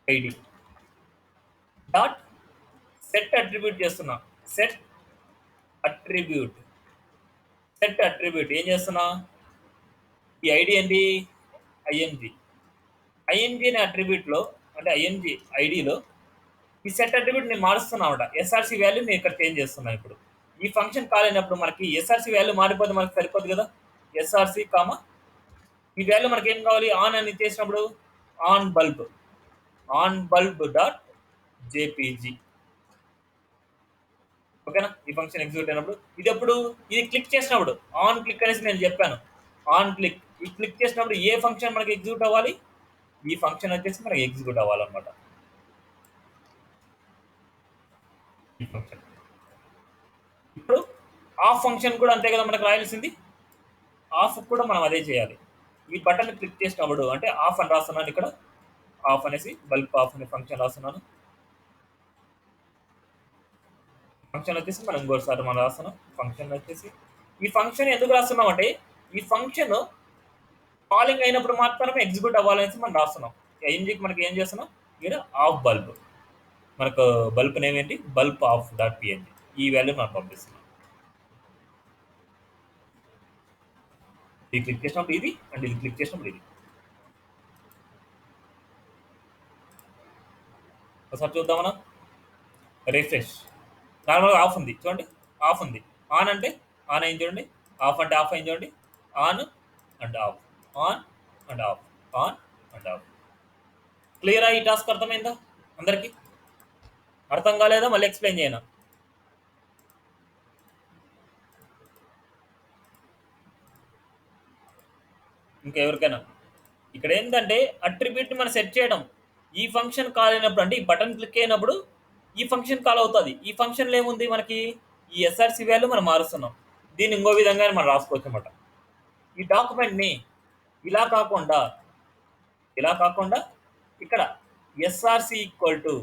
ID dot set attribute చేస్తున్నా. సెట్ అట్రిబ్యూట్ ఏం చేస్తున్నా, ఈ ఐడి ఏంటి ఐఎంజి. ఐఎంజి అనే అట్రిబ్యూట్లో అంటే ఐఎంజి ఐడిలో ఈ సెట్ అట్రిబ్యూట్ నేను మారుస్తున్నామాట. ఎస్ఆర్సి వాల్యూ నేను ఇక్కడ చేంజ్ చేస్తున్నా. ఇప్పుడు ఈ ఫంక్షన్ కాల్ అయినప్పుడు మనకి ఎస్ఆర్సి వాల్యూ మారిపోతే మనకి సరిపోదు కదా. ఎస్ఆర్సి కామా ఈ వాల్యూ మనకి ఏం కావాలి, ఆన్ అని చేసినప్పుడు ఆన్ బల్బ్ డాట్ జేపీజీ. ఓకేనా. ఈ ఫంక్షన్ ఎగ్జిక్యూట్ అయినప్పుడు ఇది ఎప్పుడు, ఇది క్లిక్ చేసినప్పుడు ఆన్ క్లిక్ అనేసి నేను చెప్పాను. ఆన్ క్లిక్, ఈ క్లిక్ చేసినప్పుడు ఏ ఫంక్షన్ మనకి ఎగ్జిక్యూట్ అవ్వాలి, ఈ ఫంక్షన్ వచ్చేసి మనకి ఎగ్జిక్యూట్ అవ్వాలన్నమాట. ఈ ఫంక్షన్ ఇప్పుడు ఆఫ్ ఫంక్షన్ కూడా అంతే కదా మనకు రాయాల్సింది. ఆఫ్ కూడా మనం అదే చేయాలి. ఈ బటన్ క్లిక్ చేసినప్పుడు అంటే ఆఫ్ అని రాస్తున్నాను ఇక్కడ, ఆఫ్ అనేసి బల్బ్ ఆఫ్ అనే ఫంక్షన్ రాస్తున్నాను. ఫంక్షన్ వచ్చేసి మనం ఇంకోసారి మనం రాస్తున్నాం. ఫంక్షన్ వచ్చేసి ఈ ఫంక్షన్ ఎందుకు రాస్తున్నాం అంటే ఈ ఫంక్షన్ కాలింగ్ అయినప్పుడు మాత్రమే ఎగ్జిక్యూట్ అవ్వాలనేసి మనం రాస్తున్నాం. ఐఎంజీకి మనకి ఏం చేస్తున్నాం, ఇక్కడ ఆఫ్ బల్బ్, మనకు బల్బ్ నేమ్ ఏంటి, బల్బ్ ఆఫ్ డాట్ పిఎన్జీ. ఈ వాల్యూ మనం పంపిస్తున్నాం. ఇది క్లిక్ చేసినప్పుడు ఇది అండ్ ఇది క్లిక్ చేసినప్పుడు ఇది. ఒకసారి చూద్దాం మనం. రిఫ్రెష్. నార్మల్గా ఆఫ్ ఉంది చూడండి, ఆఫ్ ఉంది. ఆన్ అంటే ఆన్ అయింది చూడండి, ఆఫ్ అంటే ఆఫ్ అయింది చూడండి. On and off, on and off, on and off. క్లియరా? ఈ టాస్క్ అర్థమైందా అందరికీ? అర్థం కాలేదా మళ్ళీ ఎక్స్ప్లెయిన్ చేయనా? ఇంకా ఎవరికైనా? ఇక్కడ ఏంటంటే అట్రిబ్యూట్ మనం సెట్ చేయడం. ఈ ఫంక్షన్ కాల్ అయినప్పుడు అంటే ఈ బటన్ క్లిక్ అయినప్పుడు ఈ ఫంక్షన్ కాల్ అవుతుంది. ఈ ఫంక్షన్లో ఏముంది మనకి, ఈ ఎస్ఆర్సి వాల్యూ మనం మారుస్తున్నాం. దీన్ని ఇంకో విధంగా మనం రాసుకోవచ్చు అనమాట. ఈ డాక్యుమెంట్ని ఇలా కాకుండా ఇలా కాకుండా ఇక్కడ SRC equal to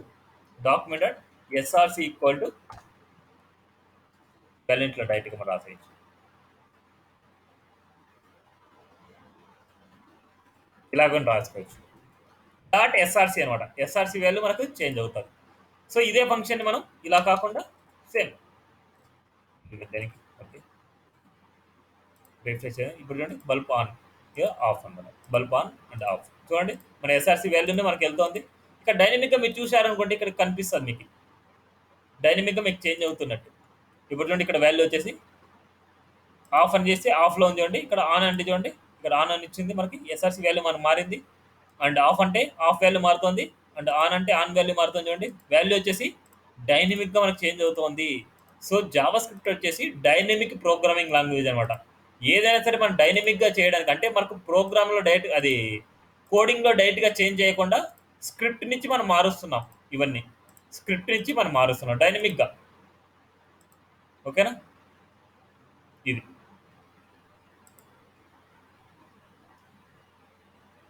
document SRC equal to బ్యాలెంట్లో డైరెక్ట్గా మనం రాసేయచ్చు. ఇలాగని రాసుకోవచ్చు. డాట్ ఎస్ఆర్సి అనమాట. ఎస్ఆర్సి వాల్యూ మనకు చేంజ్ అవుతుంది. సో ఇదే ఫంక్షన్ మనం ఇలా కాకుండా సేమ్ దానికి ఓకే రిఫ్రెష్ ఇప్పుడు చూడండి, బల్బ్ ఆన్ ఆఫ్ అన్నమాట. బల్బ్ ఆన్ అండ్ ఆఫ్ చూడండి, మన ఎస్ఆర్సి వాల్యూనే మనకి వెళ్తుంది. ఇక్కడ డైనమిక్గా మీరు చూసారనుకోండి, ఇక్కడ కనిపిస్తుంది మీకు డైనమిక్గా మీకు చేంజ్ అవుతున్నట్టు. ఇప్పుడు చూడండి, ఇక్కడ వాల్యూ వచ్చేసి ఆఫ్ అని చేస్తే ఆఫ్లో ఉంది చూడండి, ఇక్కడ ఆన్ అంటే చూడండి, ఇక్కడ ఆన్ అని ఇచ్చింది మనకి. ఎస్ఆర్సి వాల్యూ మనం మారింది. అండ్ ఆఫ్ అంటే ఆఫ్ వాల్యూ మారుతుంది. అండ్ ఆన్ అంటే ఆన్ వాల్యూ మారుతుంది చూడండి. వాల్యూ వచ్చేసి డైనమిక్గా మనకు చేంజ్ అవుతుంది. సో జావా స్క్రిప్ట్ వచ్చేసి డైనమిక్ ప్రోగ్రామింగ్ లాంగ్వేజ్ అనమాట. ఏదైనా సరే మనం డైనమిక్గా చేయడానికి, అంటే మనకు ప్రోగ్రామ్లో డైరెక్ట్ అది కోడింగ్లో డైరెక్ట్గా చేంజ్ చేయకుండా స్క్రిప్ట్ నుంచి మనం మారుస్తున్నాం. ఇవన్నీ స్క్రిప్ట్ నుంచి మనం మారుస్తున్నాం డైనమిక్గా. ఓకేనా? ఇది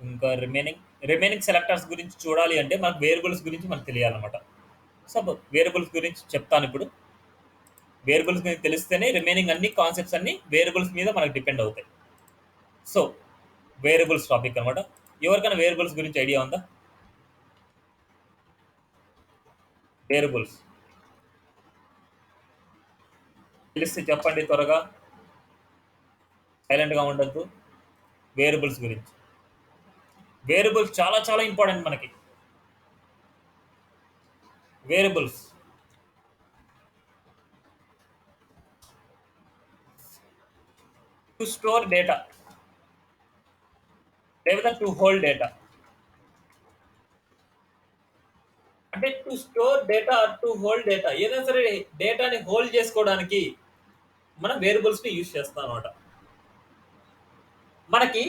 ఇంకా రిమైనింగ్ సెలెక్టర్స్ గురించి చూడాలి అంటే మనకు వేరియబుల్స్ గురించి మనకు తెలియాలన్నమాట. సో వేరియబుల్స్ గురించి చెప్తాను ఇప్పుడు. వేరియబుల్స్ గురించి తెలిస్తేనే రిమైనింగ్ అన్ని కాన్సెప్ట్స్ అన్ని వేరియబుల్స్ మీద మనకు డిపెండ్ అవుతాయి. సో వేరియబుల్స్ టాపిక్ అనమాట. ఎవరికైనా వేరియబుల్స్ గురించి ఐడియా ఉందా? వేరియబుల్స్ తెలిస్తే చెప్పండి త్వరగా, సైలెంట్గా ఉండద్దు. వేరియబుల్స్ గురించి, వేరియబుల్స్ చాలా చాలా ఇంపార్టెంట్ మనకి. వేరియబుల్స్ టు స్టోర్ డేటా లేదా టు హోల్డ్ డేటా. అంటే to store data to hold data, ఏదైనా సరే డేటాని హోల్డ్ చేసుకోవడానికి మనం వేరియబుల్స్ని యూజ్ చేస్తాం అనమాట. మనకి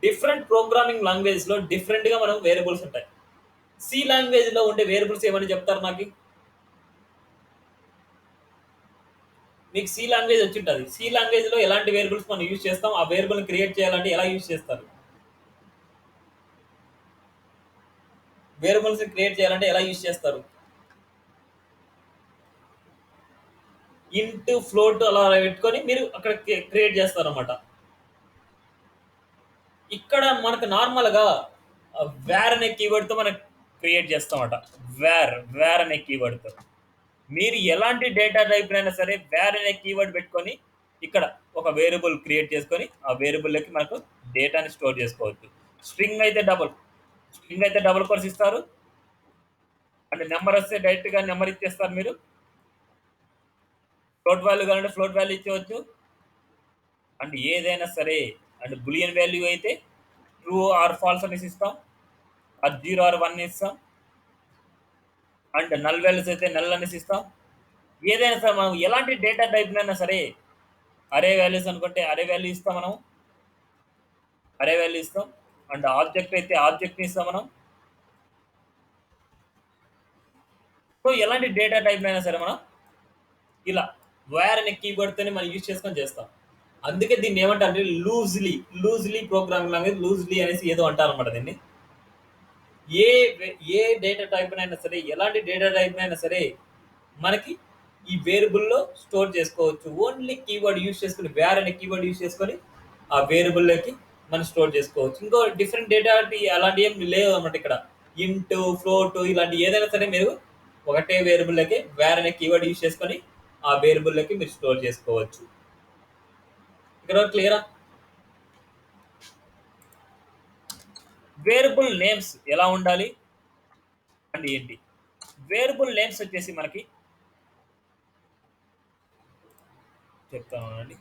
డిఫరెంట్ ప్రోగ్రామింగ్ లాంగ్వేజ్లో డిఫరెంట్గా మనం వేరియబుల్స్ ఉంటాయి. సి లాంగ్వేజ్లో ఉండే వేరియబుల్స్ ఏమని చెప్తారు నాకు? మీకు సి లాంగ్వేజ్ వచ్చి ఉంటుంది. సి లాంగ్వేజ్లో ఎలాంటి వేరియబుల్స్ మనం యూజ్ చేస్తాం, ఆ వేరియబుల్ని క్రియేట్ చేయాలంటే ఎలా యూజ్ చేస్తారు? వేరియబుల్స్ క్రియేట్ చేయాలంటే ఎలా యూజ్ చేస్తారు? ఇంట్ ఫ్లోట్ అలా పెట్టుకొని మీరు అక్కడ క్రియేట్ చేస్తారు అనమాట. ఇక్కడ మనకు నార్మల్గా వేర్ అనే కీవర్డ్తో మనం క్రియేట్ చేస్తామట. వేర్ అనే కీవర్డ్తో మీరు ఎలాంటి డేటా టైప్ అయినా సరే వేర్ అనే కీవర్డ్ పెట్టుకొని ఇక్కడ ఒక వేరియబుల్ క్రియేట్ చేసుకొని ఆ వేరియబుల్లోకి మనకు డేటాని స్టోర్ చేసుకోవచ్చు. స్ట్రింగ్ అయితే డబుల్ కోర్స్ ఇస్తారు. అంటే నెంబర్ వస్తే డైరెక్ట్గా నెంబర్ ఇచ్చేస్తారు మీరు. ఫ్లోట్ వాల్యూ కావాలంటే ఫ్లోట్ వాల్యూ ఇచ్చేవచ్చు. అండ్ ఏదైనా సరే, అండ్ బులియన్ వాల్యూ అయితే ట్రూ ఆర్ ఫాల్స్ అనేసి ఇస్తాం. అది 0 ఆర్ 1 ఇస్తాం. అండ్ నల్ వాల్యూస్ అయితే నల్ అనేసి ఇస్తాం. ఏదైనా సరే మనం ఎలాంటి డేటా టైప్ అయినా సరే, అరే వాల్యూస్ అనుకుంటే అరే వాల్యూ ఇస్తాం మనం, అరే వాల్యూ ఇస్తాం. అండ్ ఆబ్జెక్ట్ అయితే ఆబ్జెక్ట్ని ఇస్తాం మనం. సో ఎలాంటి డేటా టైప్ అయినా సరే మనం ఇలా వేర్ అనే కీవర్డ్తోనే మనం యూజ్ చేసుకొని చేస్తాం. అందుకే దీన్ని ఏమంటారంటే లూజ్లీ ప్రోగ్రామింగ్ లాంగ్వేజ్, లూజ్లీ అనేసి ఏదో అంటారు అనమాట దీన్ని. ఏ డేటా టైప్ అయినా సరే, ఎలాంటి డేటా టైప్ అయినా సరే మనకి ఈ వేరియబుల్లో స్టోర్ చేసుకోవచ్చు. ఓన్లీ కీవర్డ్ యూజ్ చేసుకుని, వేర్ అనే కీవర్డ్ యూజ్ చేసుకొని ఆ వేరియబుల్లోకి మనం స్టోర్ చేసుకోవచ్చు. ఇంకో డిఫరెంట్ డేటా అలాంటి ఏం లేవు అనమాట. ఇక్కడ ఇంట్ ఫ్లోట్ ఇలాంటి ఏదైనా సరే మీరు ఒకటే వేరియబుల్లోకి వేర్ అనే కీవర్డ్ యూజ్ చేసుకొని ఆ వేరియబుల్లోకి మీరు స్టోర్ చేసుకోవచ్చు. ఇక్కడ క్లియరా? వేరియబుల్ నేమ్స్ ఎలా ఉండాలి అంటే ఏంటి? వేరియబుల్ నేమ్స్ వచ్చేసి మనకి చెప్తానండి.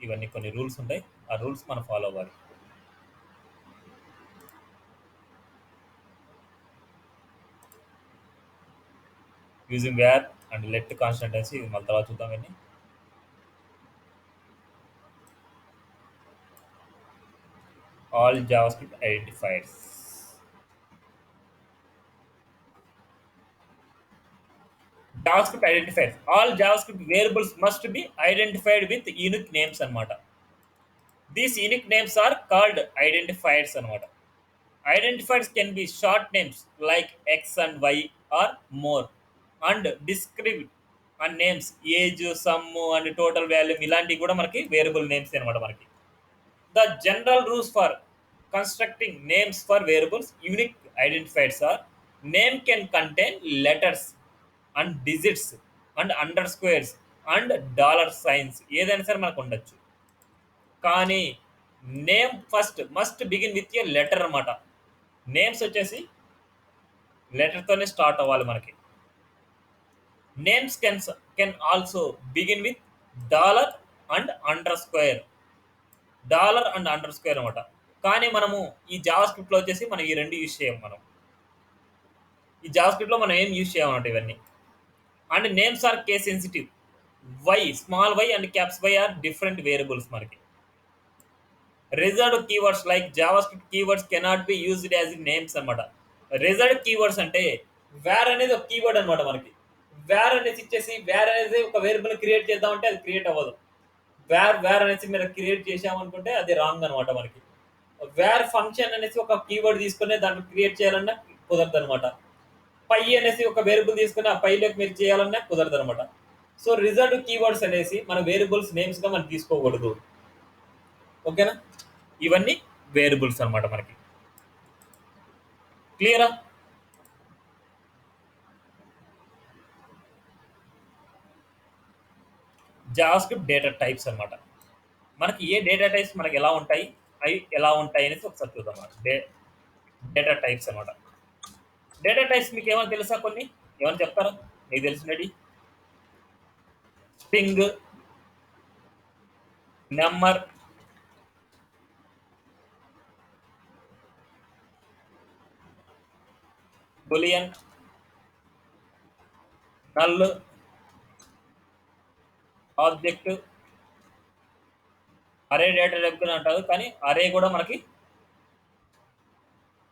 ఇవన్నీ కొన్ని రూల్స్ ఉంటాయి, ఆ రూల్స్ మనం ఫాలో అవ్వాలి. Using var and let constant అనేసి ఇది మళ్ళీ తర్వాత చూద్దాం. ఇవన్నీ all JavaScript identifiers. JavaScript identifiers. All JavaScript variables must be identified with unique names అన్నమాట. These unique names are called identifiers అన్నమాట. Identifiers can be short names like X and Y or more, and descriptive and names age, sum and total value ఇలాంటివి కూడా మనకి వేరియబుల్ నేమ్స్ అనమాట మనకి. The general rules for constructing names for variables unique identifiers are: name can contain letters and digits and underscores and dollar signs ఏదైనా సరే మనకు ఉండొచ్చు. కానీ name first must begin with a letter అనమాట. నేమ్స్ వచ్చేసి లెటర్తోనే స్టార్ట్ అవ్వాలి మనకి. Names can also begin with dollar and under square. Dollar and under square అనమాట. కానీ మనము ఈ జావా స్క్రిప్ట్లో వచ్చేసి మనం ఈ రెండు యూజ్ చేయం. మనం ఈ జావా స్క్రిప్ట్లో మనం ఏం యూజ్ చేయమన్నమాట ఇవన్నీ. And names are case sensitive. Y, small Y and caps Y are different variables మనకి. Reserved keywords like JavaScript keywords cannot be used as names అనమాట. రిజర్వ్డ్ కీవర్డ్స్ అంటే వేర్ అనేది ఒక కీవర్డ్ అనమాట మనకి. వేర్ అనేసి ఇచ్చేసి వేర్ అనేది ఒక వేరియబుల్ క్రియేట్ చేద్దామంటే అది క్రియేట్ అవ్వదు. వేర్ అనేసి మీరు క్రియేట్ చేసామనుకుంటే అది రాంగ్ అనమాట మనకి. వేర్ ఫంక్షన్ అనేసి ఒక కీవర్డ్ తీసుకుని దాంట్లో క్రియేట్ చేయాలన్నా కుదరదు అనమాట. పై అనేసి ఒక వేరియబుల్ తీసుకుని ఆ పైలోకి మీరు చేయాలన్నా కుదరదు అనమాట. సో రిజర్వ్డ్ కీవర్డ్స్ అనేసి మన వేరియబుల్స్ నేమ్స్గా మనం తీసుకోకూడదు. ఓకేనా? ఇవన్నీ వేరియబుల్స్ అనమాట మనకి. క్లియరా? జావాస్క్రిప్ట్ డేటా టైప్స్ అనమాట. మనకి ఏ డేటా టైప్స్ మనకి ఎలా ఉంటాయి, అవి ఎలా ఉంటాయి అనేసి ఒకసారి చూద్దాం. డేటా టైప్స్ అనమాట. డేటా టైప్స్ మీకు ఏమైనా తెలుసా? కొన్ని ఏమైనా చెప్తారా మీకు తెలిసినవి? String, number, boolean, null, object, array data type అంటారు. కానీ అరే కూడా మనకి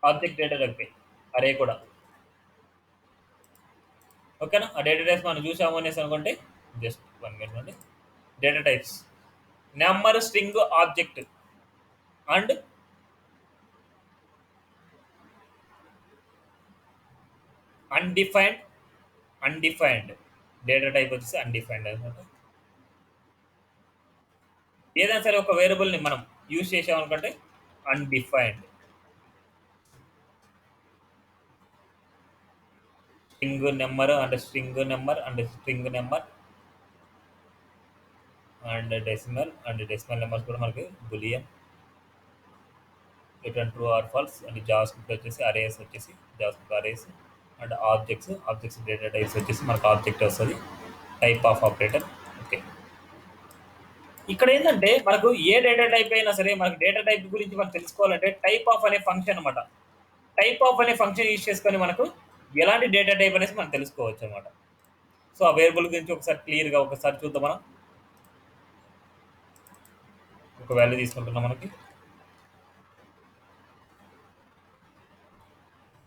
ఆబ్జెక్ట్ డేటా టైప్, అరే కూడా. ఓకేనా? ఆ డేటా టైప్స్ మనం చూసాము అనేసి అనుకుంటే జస్ట్ 1 minute అండి. Data types: number, string, object and undefined data type వచ్చేసి అన్డిఫైన్డ్ అనమాట. ఏదైనా సరే ఒక వేరియబుల్ని మనం యూజ్ చేసామనుకుంటే undefined. String number and string number and string number and decimal numbers కూడా మనకి boolean, return true or false. And JavaScript వచ్చేసి అరేస్ వచ్చేసి JavaScript arrays and objects data types వచ్చేసి మనకు ఆబ్జెక్ట్ వస్తుంది. Type of operator. ఓకే, ఇక్కడ ఏంటంటే మనకు ఏ డేటా టైప్ అయినా సరే మనకు డేటా టైప్ గురించి మనం తెలుసుకోవాలంటే టైప్ ఆఫ్ అనే ఫంక్షన్ అనమాట. టైప్ ఆఫ్ అనే ఫంక్షన్ యూజ్ చేసుకొని మనకు ఎలాంటి డేటా టైప్ అనేసి మనం తెలుసుకోవచ్చు అనమాట. సో ఆ వేరియబుల్ గురించి ఒకసారి క్లియర్గా ఒకసారి చూద్దాం. మనం ఒక వాల్యూ తీసుకుంటున్నాం. మనకి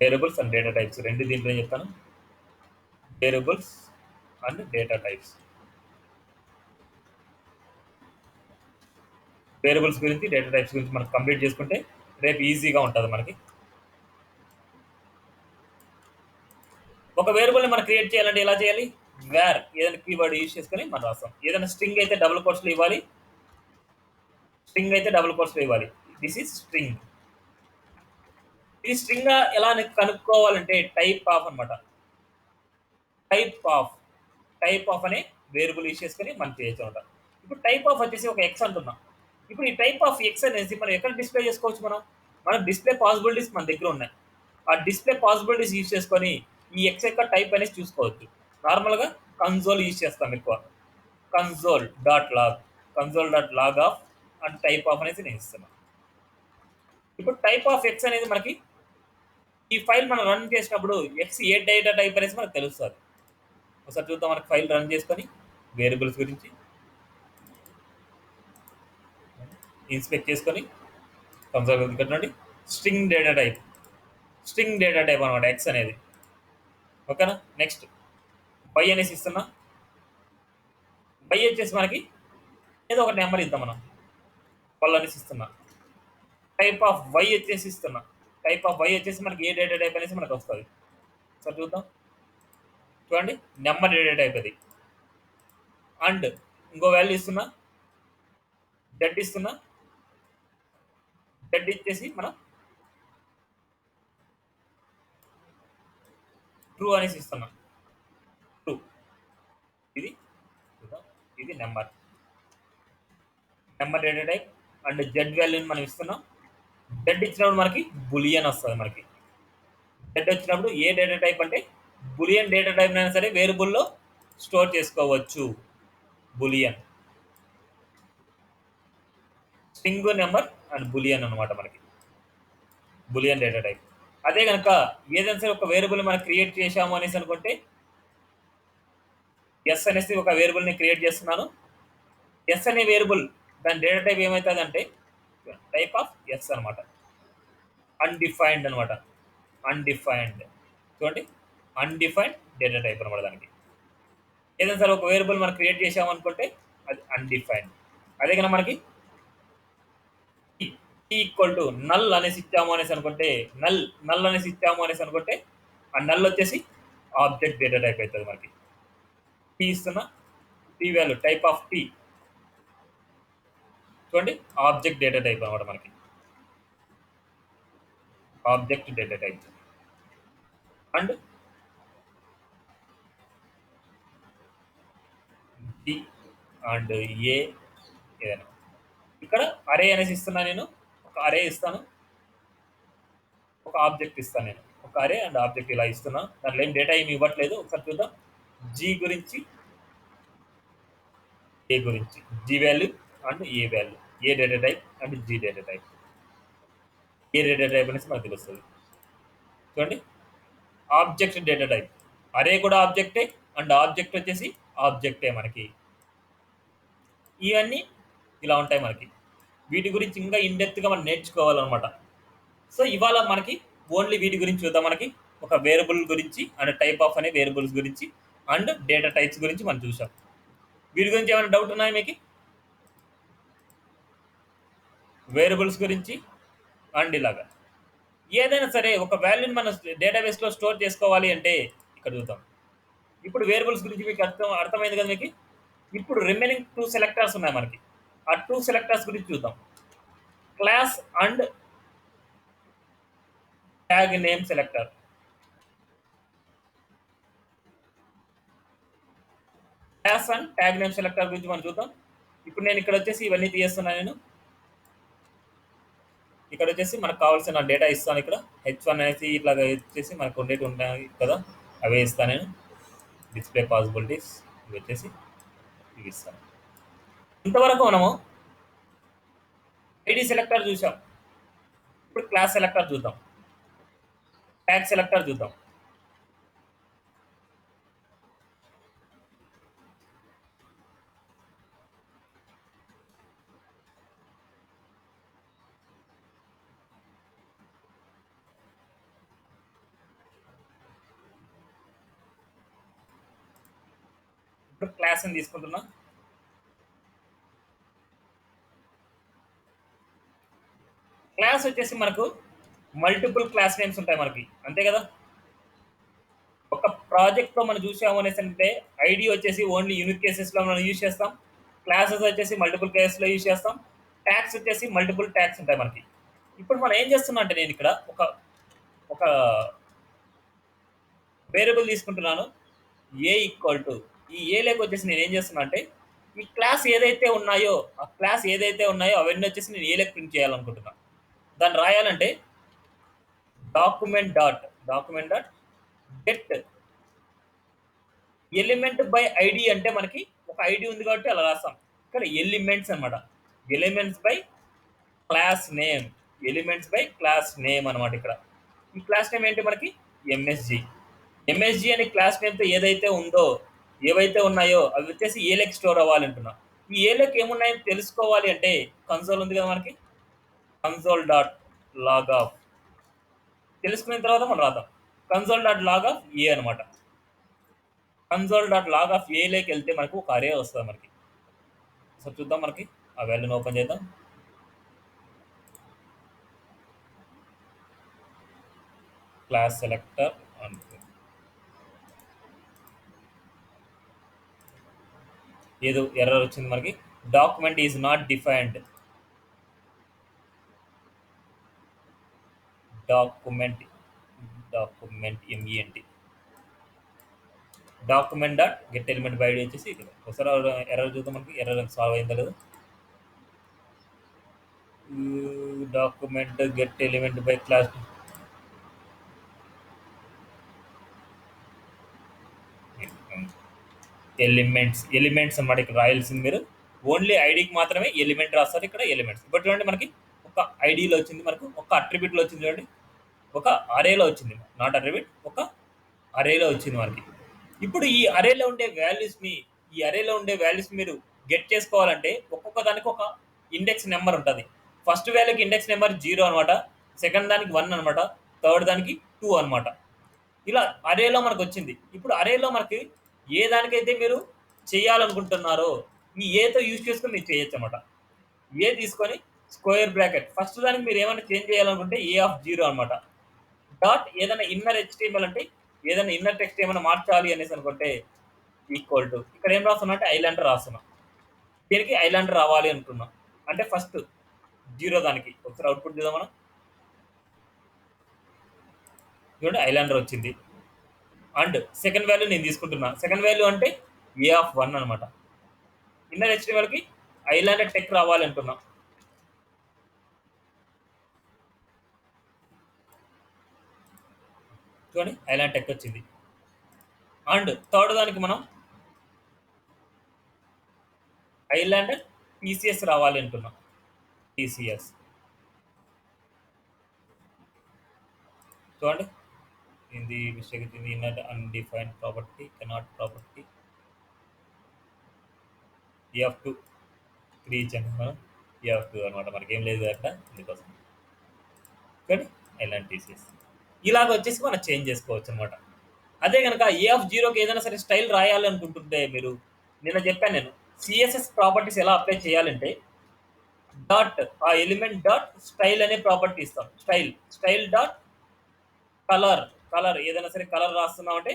వేరియబుల్స్ అండ్ డేటా టైప్స్ రెండు దీంట్లో చెప్తాను. Variables and data types. Variables గురించి డేటా టైప్స్ గురించి మనం కంప్లీట్ చేసుకుంటే రేపు ఈజీగా ఉంటుంది మనకి. ఒక వేరియబుల్ని మనం క్రియేట్ చేయాలంటే ఎలా చేయాలి? వేర్ ఏదైనా కీవర్డ్ యూజ్ చేసుకొని మనం రాస్తాం. ఏదైనా స్ట్రింగ్ అయితే డబుల్ కోట్స్లో ఇవ్వాలి. This is string. ఈ స్ట్రింగ్ ఎలా కనుక్కోవాలంటే టైప్ ఆఫ్ అనమాట. టైప్ ఆఫ్ అనే వేరియబుల్ యూజ్ చేసుకొని మనం చేయొచ్చు అనమాట. ఇప్పుడు టైప్ ఆఫ్ వచ్చేసి ఒక ఎక్స్ అంటున్నాం. ఇప్పుడు ఈ టైప్ ఆఫ్ ఎక్స్ అనేసి మనం ఎక్కడ డిస్ప్లే చేసుకోవచ్చు? మనం డిస్ప్లే పాసిబిలిటీస్ మన దగ్గర ఉన్నాయి. ఆ డిస్ప్లే పాసిబిలిటీస్ యూజ్ చేసుకొని ఈ ఎక్స్ యొక్క టైప్ అనేసి చూసుకోవచ్చు. నార్మల్గా కన్సోల్ యూజ్ చేస్తాం ఎక్కువ. Console dot log of and type of అనేసి నేను ఇస్తున్నాను. ఇప్పుడు టైప్ ఆఫ్ ఎక్స్ అనేది మనకి ఈ ఫైల్ మనం రన్ చేసినప్పుడు ఎక్స్ ఏ డేటా టైప్ అనేసి మనకు తెలుస్తుంది. ఒకసారి చూద్దాం. మనకి ఫైల్ రన్ చేసుకొని వేరియబుల్స్ గురించి ఇన్స్పెక్ట్ చేసుకొని కన్సోల్ కట్టండి. స్ట్రింగ్ డేటా టైప్ అనమాట ఎక్స్ అనేది. ఓకేనా? నెక్స్ట్ వై అనేసి ఇస్తున్నా. వై వచ్చేసి మనకి ఏదో ఒక నెంబర్ ఇద్దాం మనం. 12 అనేసి ఇస్తున్నా. టైప్ ఆఫ్ వై వచ్చేసి ఇస్తున్నా. టైప్ ఆఫ్ వై వచ్చేసి మనకి ఏ డేటా టైప్ అనేసి మనకు వస్తుంది. సార్ చూద్దాం. చూడండి, నెంబర్ డేటా టైప్ అది. అండ్ ఇంకో వాల్యూ ఇస్తున్నా, డెడ్ ఇస్తున్నా. డెడ్ ఇచ్చేసి మనం ట్రూ అనేసి ఇస్తున్నాం. ట్రూ. ఇది చూద్దాం. ఇది number data type. And Z వాల్యూని మనం ఇస్తున్నాం. డెడ్ ఇచ్చినప్పుడు మనకి బులియన్ వస్తుంది. మనకి డెడ్ వచ్చినప్పుడు ఏ డేటా టైప్ అంటే బులియన్ డేటా టైప్ అయినా సరే వేరియబుల్లో స్టోర్ చేసుకోవచ్చు. Boolean, string number and boolean అనమాట మనకి బులియన్ డేటా టైప్. అదే కనుక ఏదైనా సరే ఒక వేరియబుల్ మనం క్రియేట్ చేశాము అనేసి అనుకుంటే ఎస్ అనేసి ఒక వేరియబుల్ని క్రియేట్ చేస్తున్నాను. ఎస్ అనే వేరియబుల్ దాని డేటా టైప్ ఏమవుతుంది అంటే టైప్ ఆఫ్ ఎస్ అనమాట. అన్డిఫైన్డ్ అనమాట. అన్డిఫైన్డ్. చూడండి, అన్డిఫైన్డ్ డేటా టైప్ అనమాట. దానికి ఏదైనా సరే ఒక వేరియబుల్ మనం క్రియేట్ చేసాము అనుకుంటే అది అన్డిఫైన్డ్. అదే కనుక మనకి ఈక్వల్ టు నల్ అనేసి ఇచ్చాము అనేసి అనుకుంటే నల్ అనేసి ఇచ్చాము అనేసి అనుకుంటే ఆ నల్ వచ్చేసి ఆబ్జెక్ట్ డేటా టైప్ అవుతుంది మనకి. టీ ఇస్తున్నా. T value type of T. చూడండి, ఆబ్జెక్ట్ డేటా టైప్ అనమాట మనకి. Object data type. And D and A ఏదైనా. ఇక్కడ అరే అనేసి ఇస్తున్నా. నేను ఒక అరే ఇస్తాను, ఒక ఆబ్జెక్ట్ ఇస్తాను. నేను ఒక అరే అండ్ ఆబ్జెక్ట్ ఇలా ఇస్తున్నా. దాంట్లో ఏం డేటా ఏమి ఇవ్వట్లేదు. ఒకసారి చూద్దాం. జీ గురించి, ఏ గురించి. G value and A value. A data type and G data type. A data type అనేసి మనకు తెలుస్తుంది. చూడండి, ఆబ్జెక్ట్ డేటా టైప్. అరే కూడా ఆబ్జెక్టే అండ్ ఆబ్జెక్ట్ వచ్చేసి ఆబ్జెక్టే మనకి. ఇవన్నీ ఇలా ఉంటాయి మనకి. వీటి గురించి ఇంకా ఇన్డెప్త్గా మనం నేర్చుకోవాలన్నమాట. సో ఇవాళ మనకి ఓన్లీ వీటి గురించి చూద్దాం. మనకి ఒక వేరియబుల్ గురించి అండ్ టైప్ ఆఫ్ అనే వేరియబుల్స్ గురించి అండ్ డేటా టైప్స్ గురించి మనం చూసాం. వీటి గురించి ఏమైనా డౌట్ ఉన్నాయా మీకు? వేరియబుల్స్ గురించి అండ్ ఇలాగా ఏదైనా సరే ఒక వాల్యూని మనం డేటాబేస్లో స్టోర్ చేసుకోవాలి అంటే ఇక్కడ చూద్దాం. ఇప్పుడు వేరియబుల్స్ గురించి మీకు అర్థమైంది కదా మీకు. ఇప్పుడు రిమైనింగ్ 2 సెలెక్టర్స్ ఉన్నాయి మనకి. ఆ 2 సెలెక్టర్స్ గురించి చూద్దాం. Class and tag name selector. Class and tag name selector గురించి మనం చూద్దాం. ఇప్పుడు నేను ఇక్కడ వచ్చేసి ఇవన్నీ తీస్తున్నాను. నేను ఇక్కడ వచ్చేసి మనకు కావాల్సిన డేటా ఇస్తాను. ఇక్కడ H1 అనేసి ఇట్లా వచ్చేసి మనకు ఉండేవి ఉన్నాయి కదా, అవే ఇస్తాను నేను. డిస్ప్లే పాసిబిలిటీస్ ఇవి వచ్చేసి ఇవి ఇస్తాను. ఇంతవరకు మనము ఐడి సెలెక్టర్ చూసాం. ఇప్పుడు క్లాస్ సెలెక్టర్ చూద్దాం. ట్యాగ్ సెలెక్టర్ చూద్దాం. ఇప్పుడు క్లాస్ అని తీసుకుంటున్నా. క్లాస్ వచ్చేసి మనకు మల్టిపుల్ క్లాస్ నేమ్స్ ఉంటాయి మనకి, అంతే కదా. ఒక ప్రాజెక్ట్లో మనం చూసాము అనేసి అంటే ఐడి వచ్చేసి ఓన్లీ యూనిక్ కేసెస్లో మనం యూజ్ చేస్తాం. క్లాసెస్ వచ్చేసి మల్టిపుల్ కేసెస్లో యూజ్ చేస్తాం. ట్యాగ్స్ వచ్చేసి మల్టిపుల్ ట్యాగ్స్ ఉంటాయి మనకి. ఇప్పుడు మనం ఏం చేస్తున్నా అంటే నేను ఇక్కడ ఒక ఒక వేరియబుల్ తీసుకుంటున్నాను. ఏ ఈక్వల్ టు ఈ ఏ లేక వచ్చేసి నేను ఏం చేస్తున్నా అంటే ఈ క్లాస్ ఏదైతే ఉన్నాయో అవన్నీ వచ్చేసి నేను ఏ లేక ప్రింట్ చేయాలనుకుంటున్నా. దాన్ని రాయాలంటే document dot get element by ID. అంటే మనకి ఒక ఐడి ఉంది కాబట్టి అలా రాస్తాం. ఇక్కడ ఎలిమెంట్స్ అనమాట. Elements by class name. Elements by class name అనమాట. ఇక్కడ ఈ క్లాస్ నేమ్ ఏంటి మనకి? ఎంఎస్జి అనే క్లాస్ నేమ్తో ఏవైతే ఉన్నాయో అవి వచ్చేసి ఏలెక్ స్టోర్ అవ్వాలంటున్నా. ఈ ఏలెక్ ఏమున్నాయని తెలుసుకోవాలి అంటే కన్సోల్ ఉంది కదా మనకి. కన్సోల్ డాట్ లాగ్ ఆఫ్ తెలుసుకున్న తర్వాత మనం రాద్దాం. కన్సోల్ డాట్ లాగ్ ఆఫ్ ఏ అనమాట. కన్సోల్ డాట్ లాగ్ ఆఫ్ ఏలోకి వెళ్తే మనకు ఒక అరే వస్తుంది మనకి. సో చూద్దాం మనకి ఆ వాల్యూని ఓపెన్ చేద్దాం. క్లాస్ సెలెక్టర్ ఏదో ఎర్రర్ వచ్చింది మనకి. Document is not defined. Document ఎంఈఎన్టీ document dot get element by ID వచ్చేసి ఇక్కడ ఒకసారి ఎర్రర్ చూద్దాం మనకి. ఎర్రర్ సాల్వ్ అయిందా లేదు. Document get element by class elements అన్నమాట. ఇక్కడ రాయాల్సింది మీరు ఓన్లీ ఐడికి మాత్రమే ఎలిమెంట్ రాస్తారు. ఇక్కడ ఎలిమెంట్స్ ఇప్పుడు చూడండి మనకి ఒక ఐడిలో వచ్చింది, మనకు ఒక అట్రిబ్యూట్లో వచ్చింది చూడండి, ఒక అరేలో వచ్చింది. నాట్ అట్రిబ్యూట్, ఒక అరేలో వచ్చింది మనకి. ఇప్పుడు ఈ అరేలో ఉండే వాల్యూస్ మీరు గెట్ చేసుకోవాలంటే ఒక్కొక్క దానికి ఒక ఇండెక్స్ నెంబర్ ఉంటుంది. ఫస్ట్ వాల్యూకి ఇండెక్స్ నెంబర్ 0 అనమాట, సెకండ్ దానికి 1 అనమాట, థర్డ్ దానికి 2 అనమాట. ఇలా అరేలో మనకు వచ్చింది. ఇప్పుడు అరేలో మనకి ఏ దానికైతే మీరు చేయాలనుకుంటున్నారో ఈ ఏతో యూజ్ చేసుకొని మీరు చేయొచ్చు అనమాట. ఏ తీసుకొని స్క్వేర్ బ్రాకెట్ ఫస్ట్ దానికి మీరు ఏమైనా చేంజ్ చేయాలనుకుంటే ఏ ఆఫ్ 0 అనమాట. డాట్ ఏదైనా ఇన్నర్ హెచ్టిఎంఎల్ అంటే ఏదైనా ఇన్నర్ టెక్స్ట్ ఏమైనా మార్చాలి అనేసి అనుకుంటే ఈక్వల్ టు ఇక్కడ ఏం రాస్తున్నా అంటే ఐలాండర్ రాస్తున్నాం. దీనికి ఐలాండర్ రావాలి అనుకున్నాం అంటే ఫస్ట్ 0 దానికి ఒకసారి అవుట్పుట్ చూద్దాం మనం. చూడండి ఐలాండర్ వచ్చింది. అండ్ సెకండ్ వాల్యూ నేను తీసుకుంటున్నా. సెకండ్ వాల్యూ అంటే ఏ ఆఫ్ 1 అనమాట. ఇన్నర్ హెచ్టిఎంఎల్కి ఐలాండర్ టెక్ రావాలి అనుకున్నాం. చూడండి ఐలాండ్ టెక్ వచ్చింది. అండ్ థర్డ్ దానికి మనం ఐలాండర్ టీసీఎస్ రావాలి అంటున్నాం. టీసీఎస్ చూడండి ఇది మిస్టేక్ వచ్చింది. Inner undefined property cannot property EF2 3 ఇచ్చాను మనం. EF2 అనమాట, మనకి ఏం లేదు అక్కడ అందుకోసం. చూడండి ఐలాండ్ టీసీఎస్ ఇలాగ వచ్చేసి మనం చేంజ్ చేసుకోవచ్చు అనమాట. అదే కనుక EF0కి ఏదైనా సరే స్టైల్ రాయాలి అనుకుంటుంటే మీరు నిన్న చెప్పాను నేను సిఎస్ఎస్ ప్రాపర్టీస్ ఎలా అప్లై చేయాలంటే డాట్ ఆ ఎలిమెంట్ డాట్ స్టైల్ అనే ప్రాపర్టీ ఇస్తాం. స్టైల్ డాట్ కలర్ ఏదైనా సరే కలర్ రాస్తున్నాం అంటే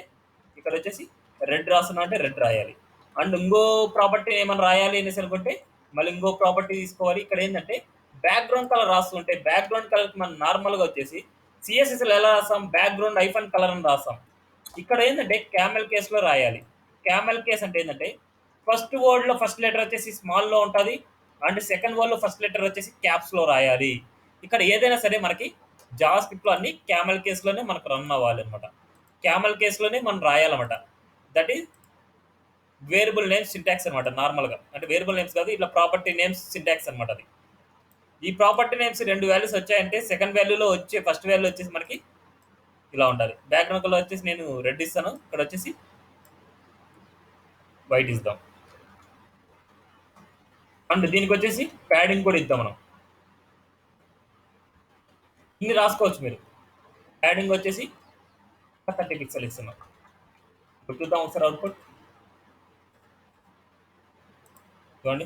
ఇక్కడ వచ్చేసి రెడ్ రాస్తున్నాం అంటే రెడ్ రాయాలి. అండ్ ఇంకో ప్రాపర్టీ ఏమైనా రాయాలి అనేసి అనుకుంటే మళ్ళీ ఇంకో ప్రాపర్టీ తీసుకోవాలి. ఇక్కడ ఏంటంటే బ్యాక్గ్రౌండ్ కలర్ రాస్తుంటే బ్యాక్గ్రౌండ్ కలర్కి మనం నార్మల్గా వచ్చేసి సిఎస్ఎస్లో ఎలా రాస్తాం, బ్యాక్గ్రౌండ్ ఐఫన్ కలర్ అని రాస్తాం. ఇక్కడ ఏంటంటే క్యామెల్ కేస్లో రాయాలి. క్యామెల్ కేస్ అంటే ఏంటంటే ఫస్ట్ వర్డ్లో ఫస్ట్ లెటర్ వచ్చేసి స్మాల్లో ఉంటుంది అండ్ సెకండ్ వర్డ్లో ఫస్ట్ లెటర్ వచ్చేసి క్యాప్స్లో రాయాలి. ఇక్కడ ఏదైనా సరే మనకి జావా స్క్రిప్ట్లో అన్ని క్యామెల్ కేస్లోనే మనకు రన్ అవ్వాలి అనమాట. క్యామెల్ కేస్లోనే మనం రాయాలన్నమాట. That is variable names syntax అనమాట. నార్మల్గా అంటే వేరియబుల్ నేమ్స్ కాదు, ఇట్లా ప్రాపర్టీ నేమ్స్ సింటాక్స్ అనమాట. అది ఈ ప్రాపర్టీ నేమ్స్ 2 వాల్యూస్ వచ్చాయంటే సెకండ్ వాల్యూలో వచ్చే ఫస్ట్ వాల్యూ వచ్చేసి మనకి ఇలా ఉండాలి. బ్యాక్గ్రౌండ్ కలర్ వచ్చేసి నేను రెడ్ ఇస్తాను, ఇక్కడ వచ్చేసి వైట్ ఇద్దాం. అండ్ దీనికి వచ్చేసి ప్యాడింగ్ కూడా ఇద్దాం మనం. ఇన్ని రాసుకోవచ్చు మీరు. ప్యాడింగ్ వచ్చేసి 30 పిక్సెల్ ఇస్తున్నాం. చూద్దాం ఒకసారి అవుట్పుట్ చూడండి.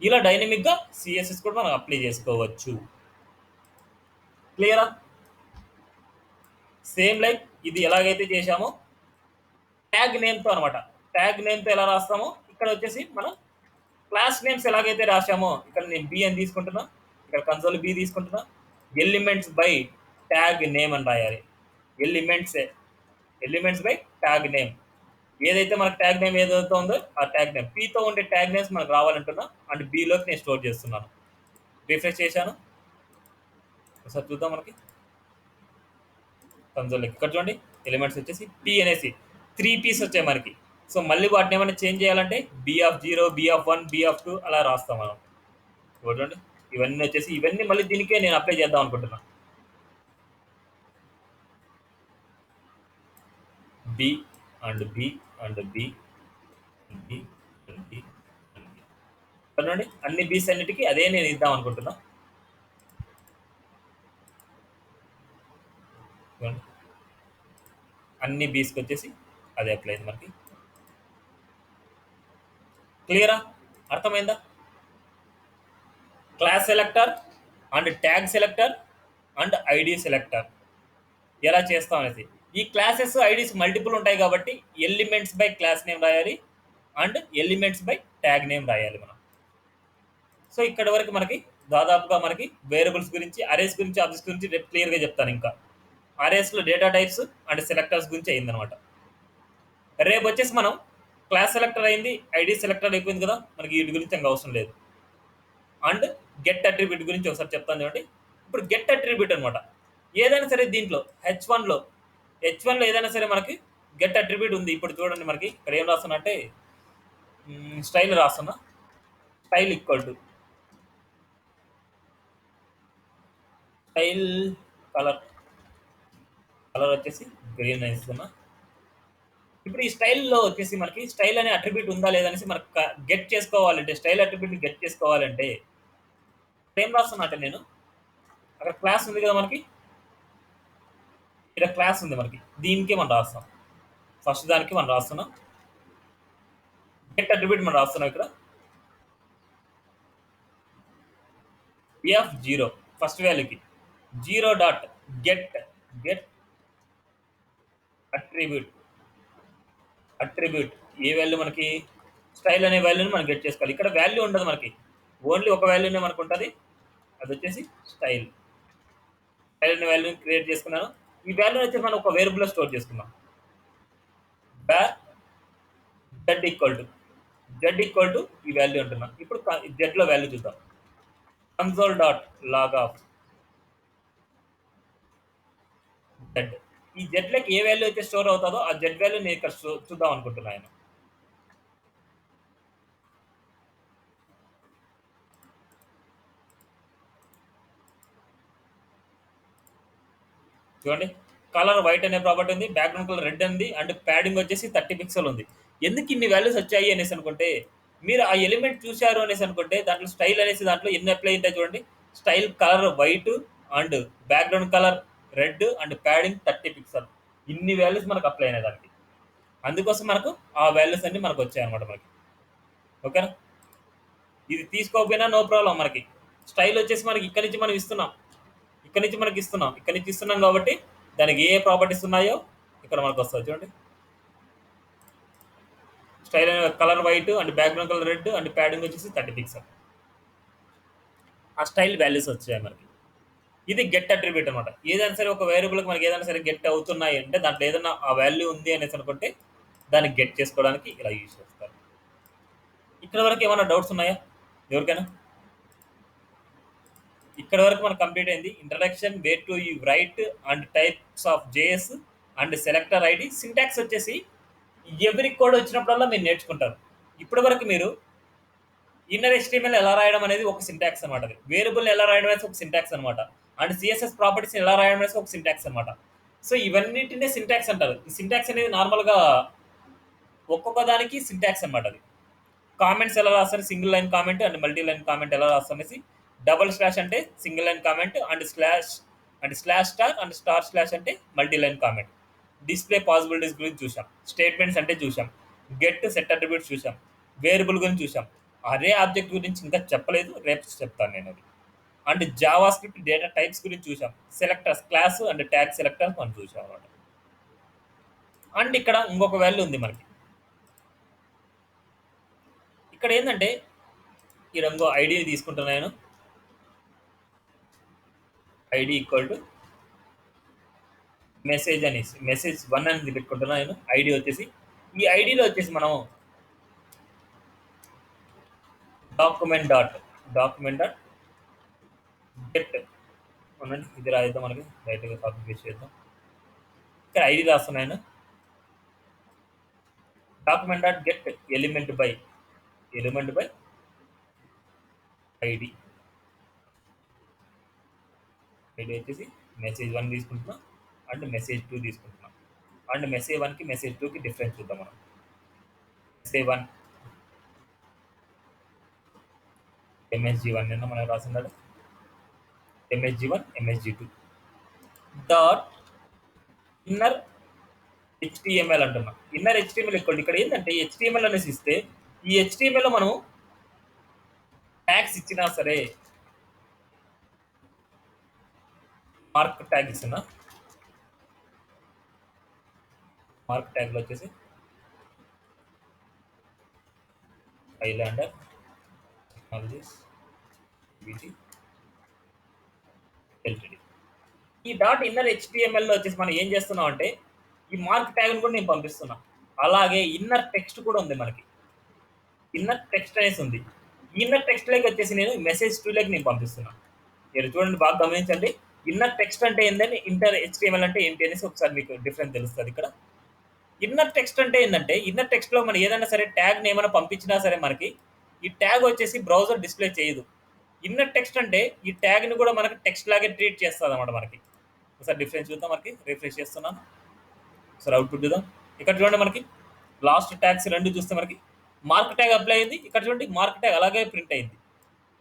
ఇలా డైనమిక్గా సిఎస్ఎస్ కూడా మనం అప్లై చేసుకోవచ్చు. క్లియరా? సేమ్ లైక్ ఇది ఎలాగైతే చేశామో ట్యాగ్ నేమ్తో అనమాట. ట్యాగ్ నేమ్తో ఎలా రాస్తామో ఇక్కడ వచ్చేసి మనం క్లాస్ నేమ్స్ ఎలాగైతే రాసామో ఇక్కడ నేను బి అని తీసుకుంటున్నా, ఇక్కడ కన్సోల్ బి తీసుకుంటున్నా. ఎలిమెంట్స్ బై ట్యాగ్ నేమ్ అని రాయాలి. ఎలిమెంట్స్ బై ట్యాగ్ నేమ్ ఏదైతే మనకు ట్యాగ్ నేమ్ ఏదైతే ఉందో ఆ ట్యాగ్ నేమ్ పీతో ఉండే ట్యాగ్ నేమ్స్ మనకు రావాలంటున్నా. అండ్ బిలోకి నేను స్టోర్ చేస్తున్నాను. రిఫ్రెష్ చేశాను, ఒకసారి చూద్దాం. మనకి కన్సోల్ ఇక్కడ చూడండి ఎలిమెంట్స్ వచ్చేసి పి అనేసి 3 పీస్ వచ్చాయి మనకి. సో మళ్ళీ వాటిని ఏమైనా చేంజ్ చేయాలంటే BF0, BF1, BF2 అలా రాస్తాం మనం. చూడండి ఇవన్నీ వచ్చేసి ఇవన్నీ మళ్ళీ దీనికే నేను అప్లై చేద్దాం అనుకుంటున్నా. B and B and B B and B and B చూడండి అన్ని బీస్ అన్నిటికీ అదే నేను ఇద్దాం అనుకుంటున్నా. అన్ని బీస్కి వచ్చేసి అది అప్లై అయింది మనకి. క్లియరా? అర్థమైందా? Class selector and tag selector and ID selector ఎలా చేస్తాం అనేది. ఈ క్లాసెస్ ఐడీస్ మల్టిపుల్ ఉంటాయి కాబట్టి ఎలిమెంట్స్ బై క్లాస్ నేమ్ రాయాలి and elements by tag name రాయాలి మనం. సో ఇక్కడ వరకు మనకి దాదాపుగా మనకి వేరియబుల్స్ గురించి, అరేస్ గురించి, ఆబ్జెక్ట్స్ గురించి రేపు క్లియర్గా చెప్తాను. ఇంకా అరేస్లో డేటా టైప్స్ అండ్ సెలెక్టర్స్ గురించి అయిందనమాట. రేపు వచ్చేసి మనం క్లాస్ సెలెక్టర్ అయింది, ఐడి సెలెక్టర్ అయిపోయింది కదా, మనకి వీటి గురించి ఇంకా అవసరం లేదు. అండ్ గెట్ అట్రిబ్యూట్ గురించి ఒకసారి చెప్తాను చూడండి. ఇప్పుడు గెట్ అట్రిబ్యూట్ అనమాట. ఏదైనా సరే దీంట్లో హెచ్1లో ఏదైనా సరే మనకి గెట్ అట్రిబ్యూట్ ఉంది. ఇప్పుడు చూడండి మనకి ఇక్కడ ఏం రాస్తున్నా అంటే స్టైల్ రాస్తున్నా. Style equal to style colour వచ్చేసి గ్రీన్ ఇస్తున్నా. ఇప్పుడు ఈ స్టైల్లో వచ్చేసి మనకి స్టైల్ అనే అట్రిబ్యూట్ ఉందా లేదనేసి మనకు గెట్ చేసుకోవాలంటే, స్టైల్ అట్రిబ్యూట్ గెట్ చేసుకోవాలంటే ఏం రాస్తున్నా అంటే నేను అక్కడ క్లాస్ ఉంది కదా మనకి, ఇక్కడ క్లాస్ ఉంది మనకి, దీనికి మనం రాస్తాం. ఫస్ట్ దానికి మనం రాస్తున్నాం గెట్ అట్రిబ్యూట్ మనం రాస్తున్నాం. ఇక్కడ f0 ఫస్ట్ వాల్యూకి 0 dot get attribute A value మనకి స్టైల్ అనే వాల్యూని మనం గెట్ చేసుకోవాలి. ఇక్కడ వాల్యూ ఉండదు మనకి, ఓన్లీ ఒక వాల్యూనే మనకు ఉంటుంది, అది వచ్చేసి స్టైల్ అనే వాల్యూని క్రియేట్ చేసుకున్నాను. ఈ వాల్యూని వచ్చి మనం ఒక వేరియబుల్లో స్టోర్ చేసుకున్నాం. బ్యార్ జెడ్ ఈక్వల్ టు ఈ వాల్యూ అంటున్నాం. ఇప్పుడు జెడ్లో వాల్యూ చూద్దాం. Console dot log of z. ఈ జెడ్లకి ఏ వాల్యూ అయితే స్టోర్ అవుతుందో ఆ జెడ్ వాల్యూ నేను ఇక్కడ చూద్దాం అనుకుంటున్నాను. చూడండి, కలర్ వైట్ అనే ప్రాపర్టీ ఉంది, బ్యాక్గ్రౌండ్ కలర్ రెడ్ ఉంది, అండ్ ప్యాడింగ్ వచ్చేసి 30 పిక్సెల్ ఉంది. ఎందుకు ఇన్ని వాల్యూస్ వచ్చాయి అనేసి అనుకుంటే, మీరు ఆ ఎలిమెంట్ చూశారు అనేసి అనుకుంటే దాంట్లో స్టైల్ అనేసి దాంట్లో ఎన్ని అప్లై ఉంటాయి చూడండి. Style colour white and background colour red and padding 30 pixel, ఇన్ని వాల్యూస్ మనకు అప్లై అయినాయి దానికి. అందుకోసం మనకు ఆ వాల్యూస్ అన్ని మనకు వచ్చాయి అనమాట మనకి. ఓకేనా? ఇది తీసుకోకపోయినా నో ప్రాబ్లం. మనకి స్టైల్ వచ్చేసి మనకి ఇక్కడ నుంచి మనం ఇస్తున్నాం, ఇక్కడ నుంచి ఇస్తున్నాం కాబట్టి దానికి ఏ ప్రాపర్టీస్ ఉన్నాయో ఇక్కడ మనకు వస్తుంది. చూడండి, style colour white and background colour red and padding వచ్చేసి 30 పిక్సెల్, ఆ స్టైల్ వాల్యూస్ వచ్చాయి మనకి. ఇది గెట్ అట్రిబ్యూట్ అనమాట. ఏదైనా సరే ఒక వేరియబుల్కి మనకి ఏదైనా సరే గెట్ అవుతున్నాయి అంటే దాంట్లో ఏదైనా ఆ వాల్యూ ఉంది అనేసి అనుకుంటే దాన్ని గెట్ చేసుకోవడానికి ఇలా యూజ్ చేస్తారు. ఇక్కడ వరకు ఏమైనా డౌట్స్ ఉన్నాయా ఎవరికైనా? ఇక్కడ వరకు మనకు కంప్లీట్ అయింది. Introduction, way to you right and types of JS and selector ID. Syntax వచ్చేసి ఎవరి కోడ్ వచ్చినప్పుడల్లా మీరు నేర్చుకుంటారు. ఇప్పటి వరకు మీరు ఇన్నర్ HTML ఎలా రాయడం అనేది ఒక సింటాక్స్ అనమాట, వేరియబుల్ ఎలా రాయడం అనేది ఒక సింటాక్స్ అనమాట, అండ్ CSS ప్రాపర్టీస్ ఎలా రాయడం అనేది ఒక సింటాక్స్ అనమాట. సో ఇవన్నిటినే సింటాక్స్ అంటారు. ఈ సింటాక్స్ అనేది నార్మల్గా ఒక్కొక్క దానికి సింటాక్స్ అనమాట. అది కామెంట్స్ ఎలా రాస్తారు, single line comment and multi line comment ఎలా రాస్తారు అనేసి. డబుల్ స్లాష్ అంటే single line comment and slash star and star slash అంటే multi line comment. Display possibilities గురించి చూసాం, స్టేట్మెంట్స్ అంటే చూసాం, గెట్ సెట్ అట్రిబ్యూట్స్ చూసాం, వేరియబుల్ గురించి చూసాం, అరే ఆబ్జెక్ట్ గురించి ఇంకా చెప్పలేదు, రేపు చెప్తాను నేను అది. And Java script data types గురించి చూసాం, selectors class and tag selectors మనం చూసాం అనమాట. అండ్ ఇక్కడ ఇంకొక వాల్యూ ఉంది మనకి. ఇక్కడ ఏంటంటే ఈ రంగు ఐడిని తీసుకుంటున్నాను, ఐడి ఈక్వల్ టు మెసేజ్ అనేసి మెసేజ్ 1 అనేది పెట్టుకుంటున్నాను. ఐడి వచ్చేసి ఈ ఐడిలో వచ్చేసి మనం డాక్యుమెంట్ డాట్ గెట్ అనండి. ఇది రాయిద్దాం, మనకి రైట్గా కాపీ పేస్ట్ చేద్దాం. ఇక్కడ ఐడి రాస్తున్నాను. Document dot get element by ID వచ్చేసి మెసేజ్ 1 తీసుకుంటున్నాం అండ్ మెసేజ్ 2 తీసుకుంటున్నాం. అండ్ మెసేజ్ 1కి మెసేజ్ 2కి డిఫరెన్స్ చూద్దాం మనం. మెసేజ్ 1 MSG1 నిన్న మనం రాసినాడు, MSG1 MSG2 dot inner HTML అంటున్నా. ఇన్నర్ హెచ్టిఎంఎల్ ఇక్కడ ఏంటంటే హెచ్టిఎంఎల్ అనేసి ఇస్తే ఈ హెచ్టిఎంఎల్ లో మనం ట్యాగ్స్ ఇచ్చినా సరే మార్క్ ట్యాగ్ ఇస్తున్నా. మార్క్ ట్యాగ్ లో వచ్చేసి ఐలాండర్ టెక్నాలజీస్ బీటీ ఎల్టీడీ. ఈ డాట్ ఇన్నర్ హెచ్టిఎంఎల్ లో వచ్చేసి మనం ఏం చేస్తున్నాం అంటే ఈ మార్క్ ట్యాగ్ కూడా నేను పంపిస్తున్నా. అలాగే ఇన్నర్ టెక్స్ట్ కూడా ఉంది మనకి. ఇన్నర్ టెక్స్ట్ అనేసి ఉంది. ఇన్నర్ టెక్స్ట్ లోకి వచ్చేసి నేను మెసేజ్ టూ లోకి నేను పంపిస్తున్నాను. మీరు చూడండి, బాగా గమనించండి. ఇన్నర్ టెక్స్ట్ అంటే ఏంటని, ఇంటర్ హెచ్టిఎంఎల్ అంటే ఏంటి అనేసి ఒకసారి మీకు డిఫరెన్స్ తెలుస్తుంది ఇక్కడ. ఇన్నర్ టెక్స్ట్ అంటే ఏంటంటే ఇన్నర్ టెక్స్ట్ లో మనం ఏదైనా సరే ట్యాగ్ ఏమైనా పంపించినా సరే మనకి ఈ ట్యాగ్ వచ్చేసి బ్రౌజర్ డిస్ప్లే చేయదు. ఇన్నర్ టెక్స్ట్ అంటే ఈ ట్యాగ్ ని కూడా మనకి టెక్స్ట్ లాగే ట్రీట్ చేస్తుంది అనమాట మనకి. ఒకసారి డిఫరెన్స్ చూద్దాం. మనకి రిఫ్రెష్ చేస్తున్నాను. ఒకసారి అవుట్పుట్ చూద్దాం. ఇక్కడ చూడండి, మనకి లాస్ట్ ట్యాగ్స్ రెండు చూస్తే మనకి మార్క్ ట్యాగ్ అప్లై అయింది. ఇక్కడ చూడండి, మార్క్ ట్యాగ్ అలాగే ప్రింట్ అయింది.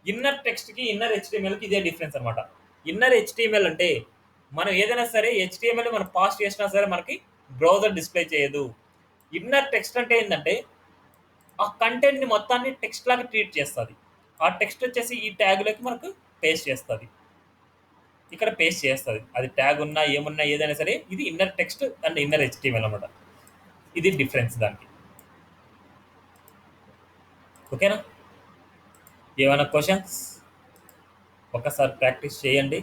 ఇన్నర్ టెక్స్ట్ కి ఇన్నర్ హెచ్టిఎంఎల్ కి ఇదే డిఫరెన్స్ అనమాట. ఇన్నర్ హెచ్టిఎంఎల్ అంటే మనం ఏదైనా సరే హెచ్టిఎంఎల్ మనం పాస్ చేసినా సరే మనకి బ్రౌజర్ డిస్ప్లే చేయదు. ఇన్నర్ టెక్స్ట్ అంటే ఏంటంటే ఆ కంటెంట్ ని మొత్తాన్ని టెక్స్ట్ లాగా ట్రీట్ చేస్తుంది. ఆ టెక్స్ట్ వచ్చేసి ఈ ట్యాగ్ లోకి మనకు పేస్ట్ చేస్తుంది. ఇక్కడ పేస్ట్ చేస్తుంది. అది ట్యాగ్ ఉన్నా ఏమున్నా ఏదైనా సరే ఇది inner text and inner HTML అనమాట. ఇది డిఫరెన్స్ దానికి. ఓకేనా? ఏమైనా క్వశ్చన్స్? ఒకసారి ప్రాక్టీస్ చేయండి.